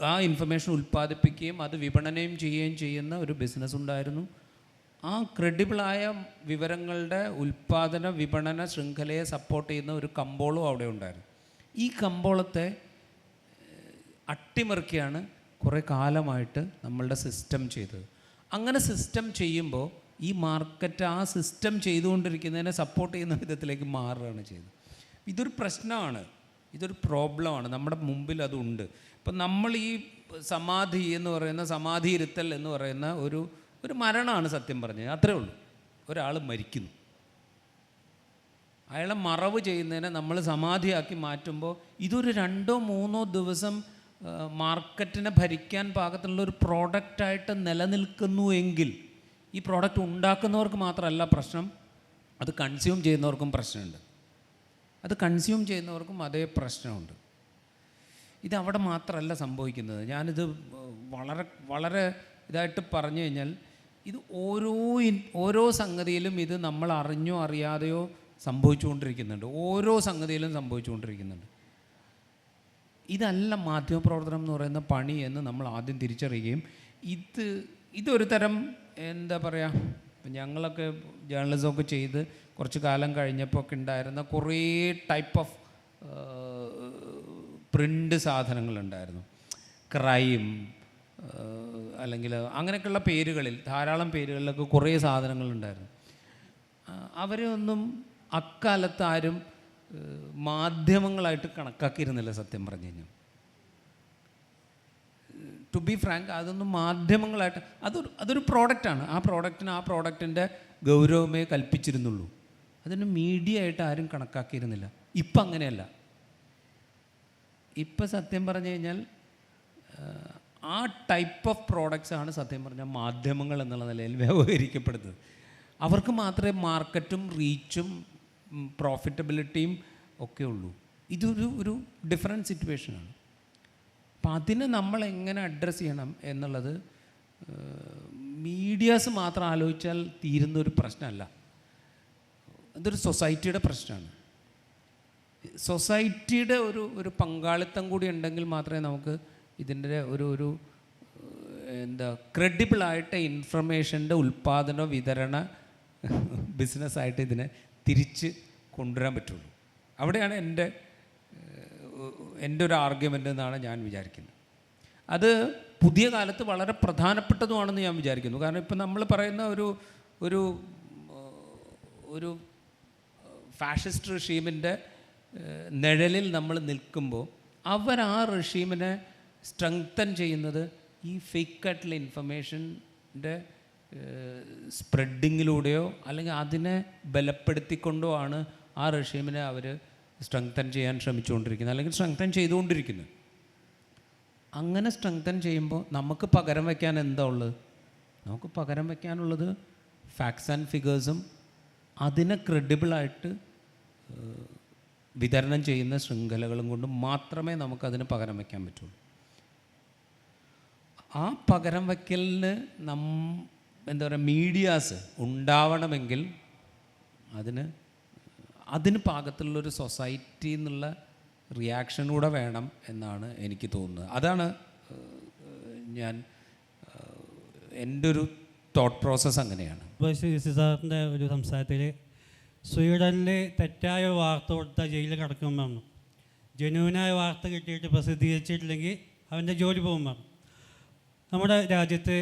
ആ ഇൻഫർമേഷൻ ഉൽപ്പാദിപ്പിക്കുകയും അത് വിപണനം ചെയ്യുകയും ചെയ്യുന്ന ഒരു ബിസിനസ് ഉണ്ടായിരുന്നു. ആ ക്രെഡിബിളായ വിവരങ്ങളുടെ ഉൽപ്പാദന വിപണന ശൃംഖലയെ സപ്പോർട്ട് ചെയ്യുന്ന ഒരു കമ്പോളവും അവിടെ ഉണ്ടായിരുന്നു. ഈ കമ്പോളത്തെ അട്ടിമറിക്കുകയാണ് കുറേ കാലമായിട്ട് നമ്മളുടെ സിസ്റ്റം ചെയ്തത്. അങ്ങനെ സിസ്റ്റം ചെയ്യുമ്പോൾ ഈ മാർക്കറ്റ് ആ സിസ്റ്റം ചെയ്തുകൊണ്ടിരിക്കുന്നതിനെ സപ്പോർട്ട് ചെയ്യുന്ന വിധത്തിലേക്ക് മാറുകയാണ് ചെയ്തത്. ഇതൊരു പ്രശ്നമാണ്, ഇതൊരു പ്രോബ്ലമാണ്. നമ്മുടെ മുമ്പിൽ അതുണ്ട്. ഇപ്പം നമ്മൾ ഈ സമാധി എന്ന് പറയുന്ന, സമാധി ഇരുത്തൽ എന്ന് പറയുന്ന ഒരു മരണമാണ് സത്യം പറഞ്ഞത്. അത്രേ ഉള്ളൂ. ഒരാൾ മരിക്കുന്നു, അയാളെ മറവ് ചെയ്യുന്നതിനെ നമ്മൾ സമാധിയാക്കി മാറ്റുമ്പോൾ ഇതൊരു 2-3 ദിവസം മാർക്കറ്റിനെ ഭരിക്കാൻ പാകത്തിലുള്ള ഒരു പ്രോഡക്റ്റായിട്ട് നിലനിൽക്കുന്നു എങ്കിൽ ഈ പ്രോഡക്റ്റ് ഉണ്ടാക്കുന്നവർക്ക് മാത്രമല്ല പ്രശ്നം, അത് കൺസ്യൂം ചെയ്യുന്നവർക്കും പ്രശ്നമുണ്ട്. അത് കൺസ്യൂം ചെയ്യുന്നവർക്കും അതേ പ്രശ്നമുണ്ട്. ഇതവിടെ മാത്രമല്ല സംഭവിക്കുന്നത്. ഞാനിത് വളരെ വളരെ ഇതായിട്ട് പറഞ്ഞു കഴിഞ്ഞാൽ ഇത് ഓരോ സംഗതിയിലും ഇത് നമ്മൾ അറിഞ്ഞോ അറിയാതെയോ സംഭവിച്ചുകൊണ്ടിരിക്കുന്നുണ്ട്. ഓരോ സംഗതിയിലും സംഭവിച്ചുകൊണ്ടിരിക്കുന്നുണ്ട്. ഇതല്ല മാധ്യമപ്രവർത്തനം എന്ന് പറയുന്ന പണി എന്ന് നമ്മൾ ആദ്യം തിരിച്ചറിയുകയും ഇതൊരു തരം എന്താ പറയുക, ഞങ്ങളൊക്കെ ജേർണലിസമൊക്കെ ചെയ്ത് കുറച്ച് കാലം കഴിഞ്ഞപ്പോൾ ഒക്കെ ഉണ്ടായിരുന്ന കുറേ ടൈപ്പ് ഓഫ് പ്രിൻ്റ് സാധനങ്ങളുണ്ടായിരുന്നു. ക്രൈം അല്ലെങ്കിൽ അങ്ങനെയൊക്കെയുള്ള പേരുകളിൽ, ധാരാളം പേരുകളിലൊക്കെ കുറേ സാധനങ്ങളുണ്ടായിരുന്നു. അവരെ ഒന്നും അക്കാലത്ത് ആരും മാധ്യമങ്ങളായിട്ട് കണക്കാക്കിയിരുന്നില്ല സത്യം പറഞ്ഞു കഴിഞ്ഞാൽ. ടു ബി ഫ്രാങ്ക്, അതൊന്നും മാധ്യമങ്ങളായിട്ട് അതൊരു പ്രോഡക്റ്റാണ്. ആ പ്രോഡക്റ്റിൻ്റെ ഗൗരവമേ കൽപ്പിച്ചിരുന്നുള്ളൂ. അതിന് മീഡിയ ആയിട്ട് ആരും കണക്കാക്കിയിരുന്നില്ല. ഇപ്പം അങ്ങനെയല്ല. ഇപ്പം സത്യം പറഞ്ഞു കഴിഞ്ഞാൽ ആ ടൈപ്പ് ഓഫ് പ്രോഡക്റ്റ്സാണ് സത്യം പറഞ്ഞാൽ മാധ്യമങ്ങൾ എന്നുള്ള നിലയിൽ വ്യവഹരിക്കപ്പെടുന്നത്. അവർക്ക് മാത്രമേ മാർക്കറ്റും റീച്ചും പ്രോഫിറ്റബിലിറ്റിയും ഒക്കെ ഉള്ളൂ. ഇതൊരു ഡിഫറെൻറ്റ് സിറ്റുവേഷനാണ്. അപ്പം അതിനെ നമ്മൾ എങ്ങനെ അഡ്രസ്സ് ചെയ്യണം എന്നുള്ളത് മീഡിയാസ് മാത്രം ആലോചിച്ചാൽ തീരുന്നൊരു പ്രശ്നമല്ല. ഇതൊരു സൊസൈറ്റിയുടെ പ്രശ്നമാണ്. സൊസൈറ്റിയുടെ ഒരു പങ്കാളിത്തം കൂടി ഉണ്ടെങ്കിൽ മാത്രമേ നമുക്ക് ഇതിൻ്റെ ഒരു എന്താ ക്രെഡിബിളായിട്ട് ഇൻഫർമേഷൻ്റെ ഉൽപ്പാദന വിതരണ ബിസിനസ്സായിട്ട് ഇതിനെ തിരിച്ച് കൊണ്ടുവരാൻ പറ്റുള്ളൂ. അവിടെയാണ് എൻ്റെ ഒരു ആർഗ്യുമെൻ്റ് എന്നാണ് ഞാൻ വിചാരിക്കുന്നത്. അത് പുതിയ കാലത്ത് വളരെ പ്രധാനപ്പെട്ടതുമാണെന്ന് ഞാൻ വിചാരിക്കുന്നു. കാരണം ഇപ്പം നമ്മൾ പറയുന്ന ഒരു ഫാഷിസ്റ്റ് റെഷീമിൻ്റെ നിഴലിൽ നമ്മൾ നിൽക്കുമ്പോൾ അവർ ആ റെഷീമിനെ സ്ട്രെങ്തൻ ചെയ്യുന്നത് ഈ ഫേക്കായിട്ടുള്ള ഇൻഫർമേഷൻ്റെ സ്പ്രെഡിങ്ങിലൂടെയോ അല്ലെങ്കിൽ അതിനെ ബലപ്പെടുത്തിക്കൊണ്ടോ ആണ് ആ റെഷീമിനെ അവർ സ്ട്രെങ്തൻ ചെയ്യാൻ ശ്രമിച്ചുകൊണ്ടിരിക്കുന്നത്, അല്ലെങ്കിൽ സ്ട്രെങ്തൻ ചെയ്തുകൊണ്ടിരിക്കുന്നത്. അങ്ങനെ സ്ട്രെങ്തൻ ചെയ്യുമ്പോൾ നമുക്ക് പകരം വയ്ക്കാൻ എന്താ ഉള്ളത്? നമുക്ക് പകരം വയ്ക്കാനുള്ളത് ഫാക്ട്സ് ആൻഡ് ഫിഗേഴ്സും അതിനെ ക്രെഡിബിളായിട്ട് വിതരണം ചെയ്യുന്ന ശൃംഖലകളും കൊണ്ട് മാത്രമേ നമുക്കതിന് പകരം വയ്ക്കാൻ പറ്റുള്ളൂ. ആ പകരം വയ്ക്കലിന് എന്താ പറയുക, മീഡിയാസ് ഉണ്ടാവണമെങ്കിൽ അതിന് പാകത്തിലുള്ളൊരു സൊസൈറ്റി എന്നുള്ള റിയാക്ഷൻ കൂടെ വേണം എന്നാണ് എനിക്ക് തോന്നുന്നത്. അതാണ് എൻ്റെ ഒരു തോട്ട് പ്രോസസ്സ് അങ്ങനെയാണ്. സാറിൻ്റെ ഒരു സംസാരത്തിൽ സ്വീഡനിൽ തെറ്റായ വാർത്ത കൊടുത്താൽ ജയിലിൽ കിടക്കുമെന്ന് പറഞ്ഞു. ജനുവിനായ വാർത്ത കിട്ടിയിട്ട് പ്രസിദ്ധീകരിച്ചിട്ടില്ലെങ്കിൽ അവൻ്റെ ജോലി പോകും പറഞ്ഞു. നമ്മുടെ രാജ്യത്ത്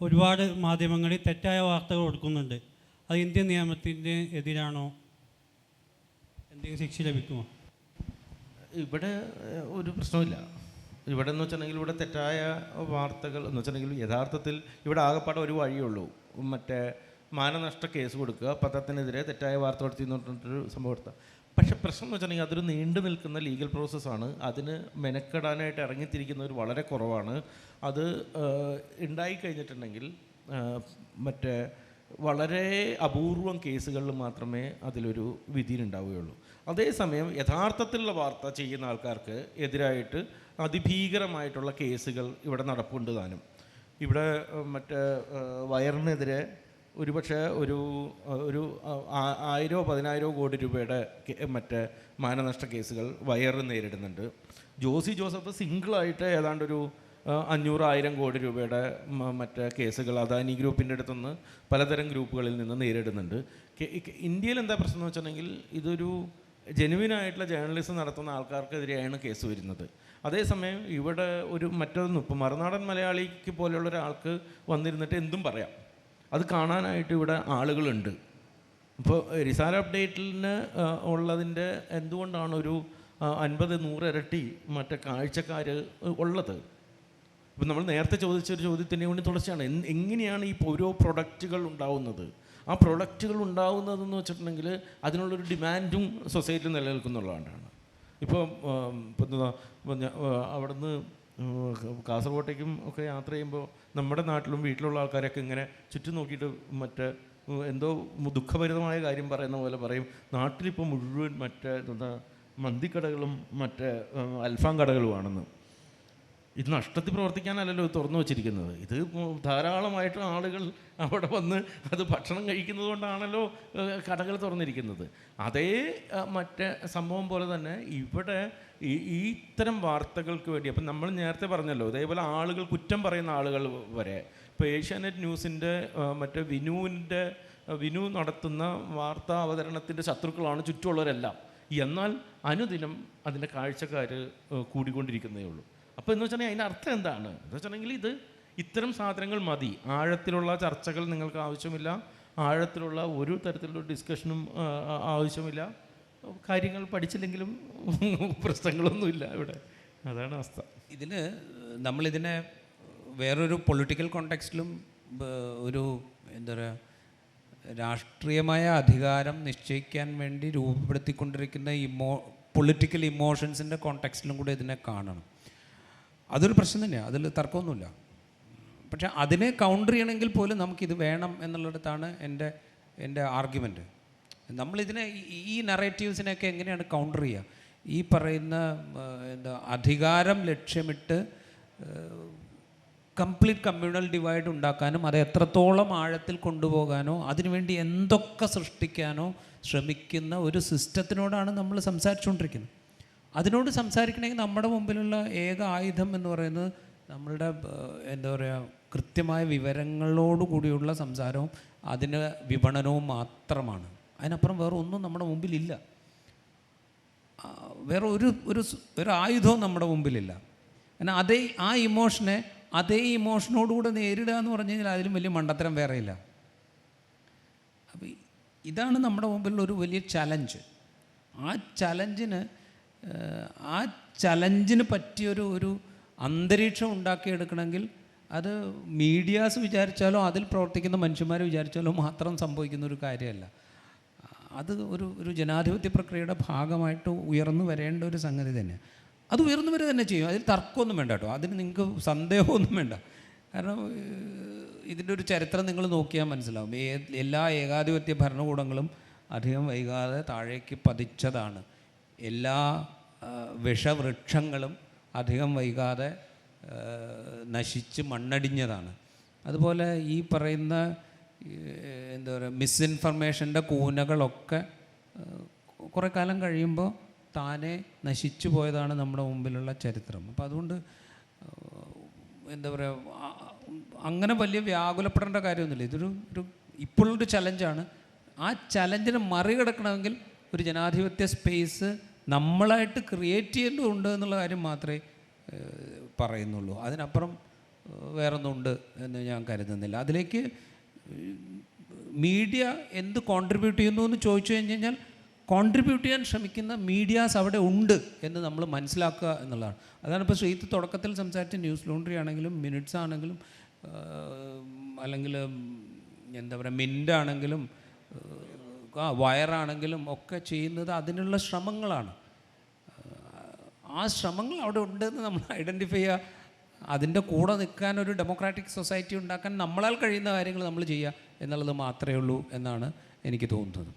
ഒരുപാട് മാധ്യമങ്ങളിൽ തെറ്റായ വാർത്തകൾ കൊടുക്കുന്നുണ്ട്. അത് ഇന്ത്യൻ നിയമത്തിൻ്റെ എതിരാണോ? എന്തെങ്കിലും ശിക്ഷ ലഭിക്കുമോ? ഇവിടെ ഒരു പ്രശ്നമില്ല. ഇവിടെ എന്ന് വെച്ചിട്ടുണ്ടെങ്കിൽ ഇവിടെ തെറ്റായ വാർത്തകൾ എന്ന് വെച്ചിട്ടുണ്ടെങ്കിൽ യഥാർത്ഥത്തിൽ ഇവിടെ ആകെപ്പാടെ ഒരു വഴിയുള്ളൂ, മറ്റേ മാനനഷ്ട കേസ് കൊടുക്കുക, പത്രത്തിനെതിരെ തെറ്റായ വാർത്ത കൊടുത്തി എന്ന് പറഞ്ഞിട്ടൊരു സംഭവം എടുത്താൽ. പക്ഷേ പ്രശ്നം എന്ന് വെച്ചിട്ടുണ്ടെങ്കിൽ അതൊരു നീണ്ടു നിൽക്കുന്ന ലീഗൽ പ്രോസസ്സാണ്. അതിന് മെനക്കെടാനായിട്ട് ഇറങ്ങിത്തിരിക്കുന്നവർ വളരെ കുറവാണ്. അത് ഉണ്ടായിക്കഴിഞ്ഞിട്ടുണ്ടെങ്കിൽ മറ്റേ വളരെ അപൂർവം കേസുകളിൽ മാത്രമേ അതിലൊരു വിധിയുണ്ടാവുകയുള്ളൂ. അതേസമയം യഥാർത്ഥത്തിലുള്ള വാർത്ത ചെയ്യുന്ന ആൾക്കാർക്ക് എതിരായിട്ട് അതിഭീകരമായിട്ടുള്ള കേസുകൾ ഇവിടെ നടപ്പുണ്ട് താനും. ഇവിടെ മറ്റേ വയറിനെതിരെ ഒരുപക്ഷെ ഒരു 1000-10,000 കോടി രൂപയുടെ മറ്റേ മാനനഷ്ട കേസുകൾ വയറ് നേരിടുന്നുണ്ട്. ജോസി ജോസഫ് സിംഗിളായിട്ട് ഏതാണ്ടൊരു 500-1000 കോടി രൂപയുടെ മറ്റേ കേസുകൾ അദാനി ഗ്രൂപ്പിൻ്റെ അടുത്തുനിന്ന് പലതരം ഗ്രൂപ്പുകളിൽ നിന്ന് നേരിടുന്നുണ്ട്. ഇന്ത്യയിൽ എന്താ പ്രശ്നം എന്ന് വെച്ചിട്ടുണ്ടെങ്കിൽ ഇതൊരു ജെനുവിനായിട്ടുള്ള ജേർണലിസം നടത്തുന്ന ആൾക്കാർക്കെതിരെയാണ് കേസ് വരുന്നത്. അതേസമയം ഇവിടെ മറ്റൊന്ന് ഇപ്പോൾ മറുനാടൻ മലയാളിക്ക് പോലെയുള്ള ഒരാൾക്ക് വന്നിരുന്നിട്ട് എന്തും പറയാം, അത് കാണാനായിട്ട് ഇവിടെ ആളുകളുണ്ട്. ഇപ്പോൾ റിസാല അപ്ഡേറ്റിന് ഉള്ളതിൻ്റെ എന്തുകൊണ്ടാണ് ഒരു 50-100 ഇരട്ടി മറ്റേ കാഴ്ചക്കാർ ഉള്ളത്? ഇപ്പം നമ്മൾ നേരത്തെ ചോദിച്ചൊരു ചോദ്യത്തിൻ്റെ കൊണ്ട് തുടർച്ചയാണ് എങ്ങനെയാണ് ഈ ഓരോ പ്രൊഡക്റ്റുകൾ ഉണ്ടാവുന്നത്. ആ പ്രൊഡക്റ്റുകൾ ഉണ്ടാവുന്നതെന്ന് വെച്ചിട്ടുണ്ടെങ്കിൽ അതിനുള്ളൊരു ഡിമാൻഡും സൊസൈറ്റിയിൽ നിലനിൽക്കുന്നുള്ളതാണ്. ഇപ്പോൾ അവിടുന്ന് കാസർഗോട്ടേക്കും ഒക്കെ യാത്ര ചെയ്യുമ്പോൾ നമ്മുടെ നാട്ടിലും വീട്ടിലുള്ള ആൾക്കാരൊക്കെ ഇങ്ങനെ ചുറ്റും നോക്കിയിട്ട് മറ്റേ എന്തോ ദുഃഖഭരിതമായ കാര്യം പറയുന്ന പോലെ പറയും, നാട്ടിലിപ്പോൾ മുഴുവൻ മറ്റേ മന്തിക്കടകളും മറ്റേ അൽഫാം കടകളുമാണെന്ന്. ഇത് നഷ്ടത്തിൽ പ്രവർത്തിക്കാനല്ലല്ലോ തുറന്നു വച്ചിരിക്കുന്നത്. ഇത് ധാരാളമായിട്ട് ആളുകൾ അവിടെ വന്ന് അത് ഭക്ഷണം കഴിക്കുന്നത് കൊണ്ടാണല്ലോ കടകൾ തുറന്നിരിക്കുന്നത്. അതേ മറ്റേ സംഭവം പോലെ തന്നെ ഇവിടെ ഇത്തരം വാർത്തകൾക്ക് വേണ്ടി അപ്പം നമ്മൾ നേരത്തെ പറഞ്ഞല്ലോ, ഇതേപോലെ ആളുകൾ കുറ്റം പറയുന്ന ആളുകൾ വരെ ഇപ്പോൾ ഏഷ്യാനെറ്റ് ന്യൂസിൻ്റെ മറ്റേ വിനു നടത്തുന്ന വാർത്താ അവതരണത്തിൻ്റെ ശത്രുക്കളാണ് ചുറ്റുമുള്ളവരെല്ലാം. എന്നാൽ അനുദിനം അതിൻ്റെ കാഴ്ചക്കാർ കൂടിക്കൊണ്ടിരിക്കുന്നതേ ഉള്ളൂ. അപ്പോൾ എന്ന് വെച്ചിട്ടുണ്ടെങ്കിൽ അതിൻ്റെ അർത്ഥം എന്താണ് എന്ന് വെച്ചിട്ടുണ്ടെങ്കിൽ ഇത്തരം സാധനങ്ങൾ മതി. ആഴത്തിലുള്ള ചർച്ചകൾ നിങ്ങൾക്ക് ആവശ്യമില്ല, ആഴത്തിലുള്ള ഒരു തരത്തിലുള്ള ഡിസ്കഷനും ആവശ്യമില്ല. കാര്യങ്ങൾ പഠിച്ചില്ലെങ്കിലും പ്രശ്നങ്ങളൊന്നുമില്ല ഇവിടെ. അതാണ് അവസ്ഥ. നമ്മളിതിനെ വേറൊരു പൊളിറ്റിക്കൽ കോണ്ടെക്സ്റ്റിലും ഒരു എന്താ പറയുക രാഷ്ട്രീയമായ അധികാരം നിശ്ചയിക്കാൻ വേണ്ടി രൂപപ്പെടുത്തിക്കൊണ്ടിരിക്കുന്ന പൊളിറ്റിക്കൽ ഇമോഷൻസിൻ്റെ കോണ്ടെക്സ്റ്റിലും കൂടെ ഇതിനെ കാണണം. അതൊരു പ്രശ്നം തന്നെയാണ്, അതിൽ തർക്കമൊന്നുമില്ല. പക്ഷേ അതിനെ കൗണ്ടർ ചെയ്യണമെങ്കിൽ പോലും നമുക്കിത് വേണം എന്നുള്ളിടത്താണ് എൻ്റെ ആർഗ്യുമെൻറ്റ്. നമ്മളിതിനെ ഈ നറേറ്റീവ്സിനെയൊക്കെ എങ്ങനെയാണ് കൗണ്ടർ ചെയ്യുക? ഈ പറയുന്ന അധികാരം ലക്ഷ്യമിട്ട് കംപ്ലീറ്റ് കമ്മ്യൂണൽ ഡിവൈഡ് ഉണ്ടാക്കാനും അത് എത്രത്തോളം ആഴത്തിൽ കൊണ്ടുപോകാനോ അതിനുവേണ്ടി എന്തൊക്കെ സൃഷ്ടിക്കാനോ ശ്രമിക്കുന്ന ഒരു സിസ്റ്റത്തിനോടാണ് നമ്മൾ സംസാരിച്ചുകൊണ്ടിരിക്കുന്നത്. അതിനോട് സംസാരിക്കണമെങ്കിൽ നമ്മുടെ മുമ്പിലുള്ള ഏക ആയുധം എന്ന് പറയുന്നത് നമ്മളുടെ എന്താ പറയുക കൃത്യമായ വിവരങ്ങളോട് കൂടിയുള്ള സംസാരവും അതിന് വിപണനവും മാത്രമാണ്. അതിനപ്പുറം വേറെ ഒന്നും നമ്മുടെ മുമ്പിലില്ല. വേറെ ഒരു ആയുധവും നമ്മുടെ മുമ്പിലില്ല. എന്നാൽ അതേ ഇമോഷനോടുകൂടെ നേരിടുക എന്ന് പറഞ്ഞു കഴിഞ്ഞാൽ അതിലും വലിയ മണ്ടത്തരം വേറെ ഇല്ല. അപ്പോൾ ഇതാണ് നമ്മുടെ മുമ്പിലുള്ള ഒരു വലിയ ചലഞ്ച്. ആ ചലഞ്ചിന് പറ്റിയൊരു അന്തരീക്ഷം ഉണ്ടാക്കിയെടുക്കണമെങ്കിൽ അത് മീഡിയാസ് വിചാരിച്ചാലോ അതിൽ പ്രവർത്തിക്കുന്ന മനുഷ്യന്മാർ വിചാരിച്ചാലോ മാത്രം സംഭവിക്കുന്ന ഒരു കാര്യമല്ല. അത് ഒരു ജനാധിപത്യ പ്രക്രിയയുടെ ഭാഗമായിട്ട് ഉയർന്നു വരേണ്ട ഒരു സംഗതി തന്നെ. അത് ഉയർന്നു വരിക തന്നെ ചെയ്യും, അതിൽ തർക്കമൊന്നും വേണ്ട കേട്ടോ, അതിന് നിങ്ങൾക്ക് സന്ദേഹമൊന്നും വേണ്ട. കാരണം ഇതിൻ്റെ ഒരു ചരിത്രം നിങ്ങൾ നോക്കിയാൽ മനസ്സിലാവും. എല്ലാ ഏകാധിപത്യ ഭരണകൂടങ്ങളും അധികം വൈകാതെ താഴേക്ക് പതിച്ചതാണ്. എല്ലാ വിഷവൃക്ഷങ്ങളും അധികം വൈകാതെ നശിച്ച് മണ്ണടിഞ്ഞതാണ്. അതുപോലെ ഈ പറയുന്ന എന്താ പറയുക മിസ്ഇൻഫർമേഷൻ്റെ കൂനകളൊക്കെ കുറേ കാലം കഴിയുമ്പോൾ താനെ നശിച്ചു പോയതാണ് നമ്മുടെ മുമ്പിലുള്ള ചരിത്രം. അപ്പോൾ അതുകൊണ്ട് എന്താ പറയുക അങ്ങനെ വലിയ വ്യാകുലപ്പെടേണ്ട കാര്യമൊന്നുമില്ല. ഇതൊരു ഇപ്പോഴൊരു ചലഞ്ചാണ്. ആ ചലഞ്ചിനെ മറികടക്കണമെങ്കിൽ ഒരു ജനാധിപത്യ സ്പേസ് നമ്മളായിട്ട് ക്രിയേറ്റ് ചെയ്യേണ്ടതുണ്ട് എന്നുള്ള കാര്യം മാത്രമേ പറയുന്നുള്ളൂ. അതിനപ്പുറം വേറൊന്നുണ്ട് എന്ന് ഞാൻ കരുതുന്നില്ല. അതിലേക്ക് മീഡിയ എന്ത് കോൺട്രിബ്യൂട്ട് ചെയ്യുന്നു എന്ന് ചോദിച്ചു കഴിഞ്ഞാൽ കോൺട്രിബ്യൂട്ട് ചെയ്യാൻ ശ്രമിക്കുന്ന മീഡിയാസ് അവിടെ ഉണ്ട് എന്ന് നമ്മൾ മനസ്സിലാക്കുക എന്നുള്ളതാണ്. അതാണ് ഇപ്പോൾ ശ്രീത്ത് തുടക്കത്തിൽ സംസാരിച്ച ന്യൂസ് ലോണ്ടറി ആണെങ്കിലും മിനിറ്റ്സ് ആണെങ്കിലും അല്ലെങ്കിൽ എന്താ പറയുക മിൻ്റ് ആണെങ്കിലും വയറാണെങ്കിലും ഒക്കെ ചെയ്യുന്നത് അതിനുള്ള ശ്രമങ്ങളാണ്. ആ ശ്രമങ്ങൾ അവിടെ ഉണ്ടെന്ന് നമ്മൾ ഐഡൻറ്റിഫൈ ചെയ്യുക, അതിൻ്റെ കൂടെ നിൽക്കാൻ ഒരു ഡെമോക്രാറ്റിക് സൊസൈറ്റി ഉണ്ടാക്കാൻ നമ്മളാൽ കഴിയുന്ന കാര്യങ്ങൾ നമ്മൾ ചെയ്യുക എന്നുള്ളത് മാത്രമേ ഉള്ളൂ എന്നാണ് എനിക്ക് തോന്നുന്നത്.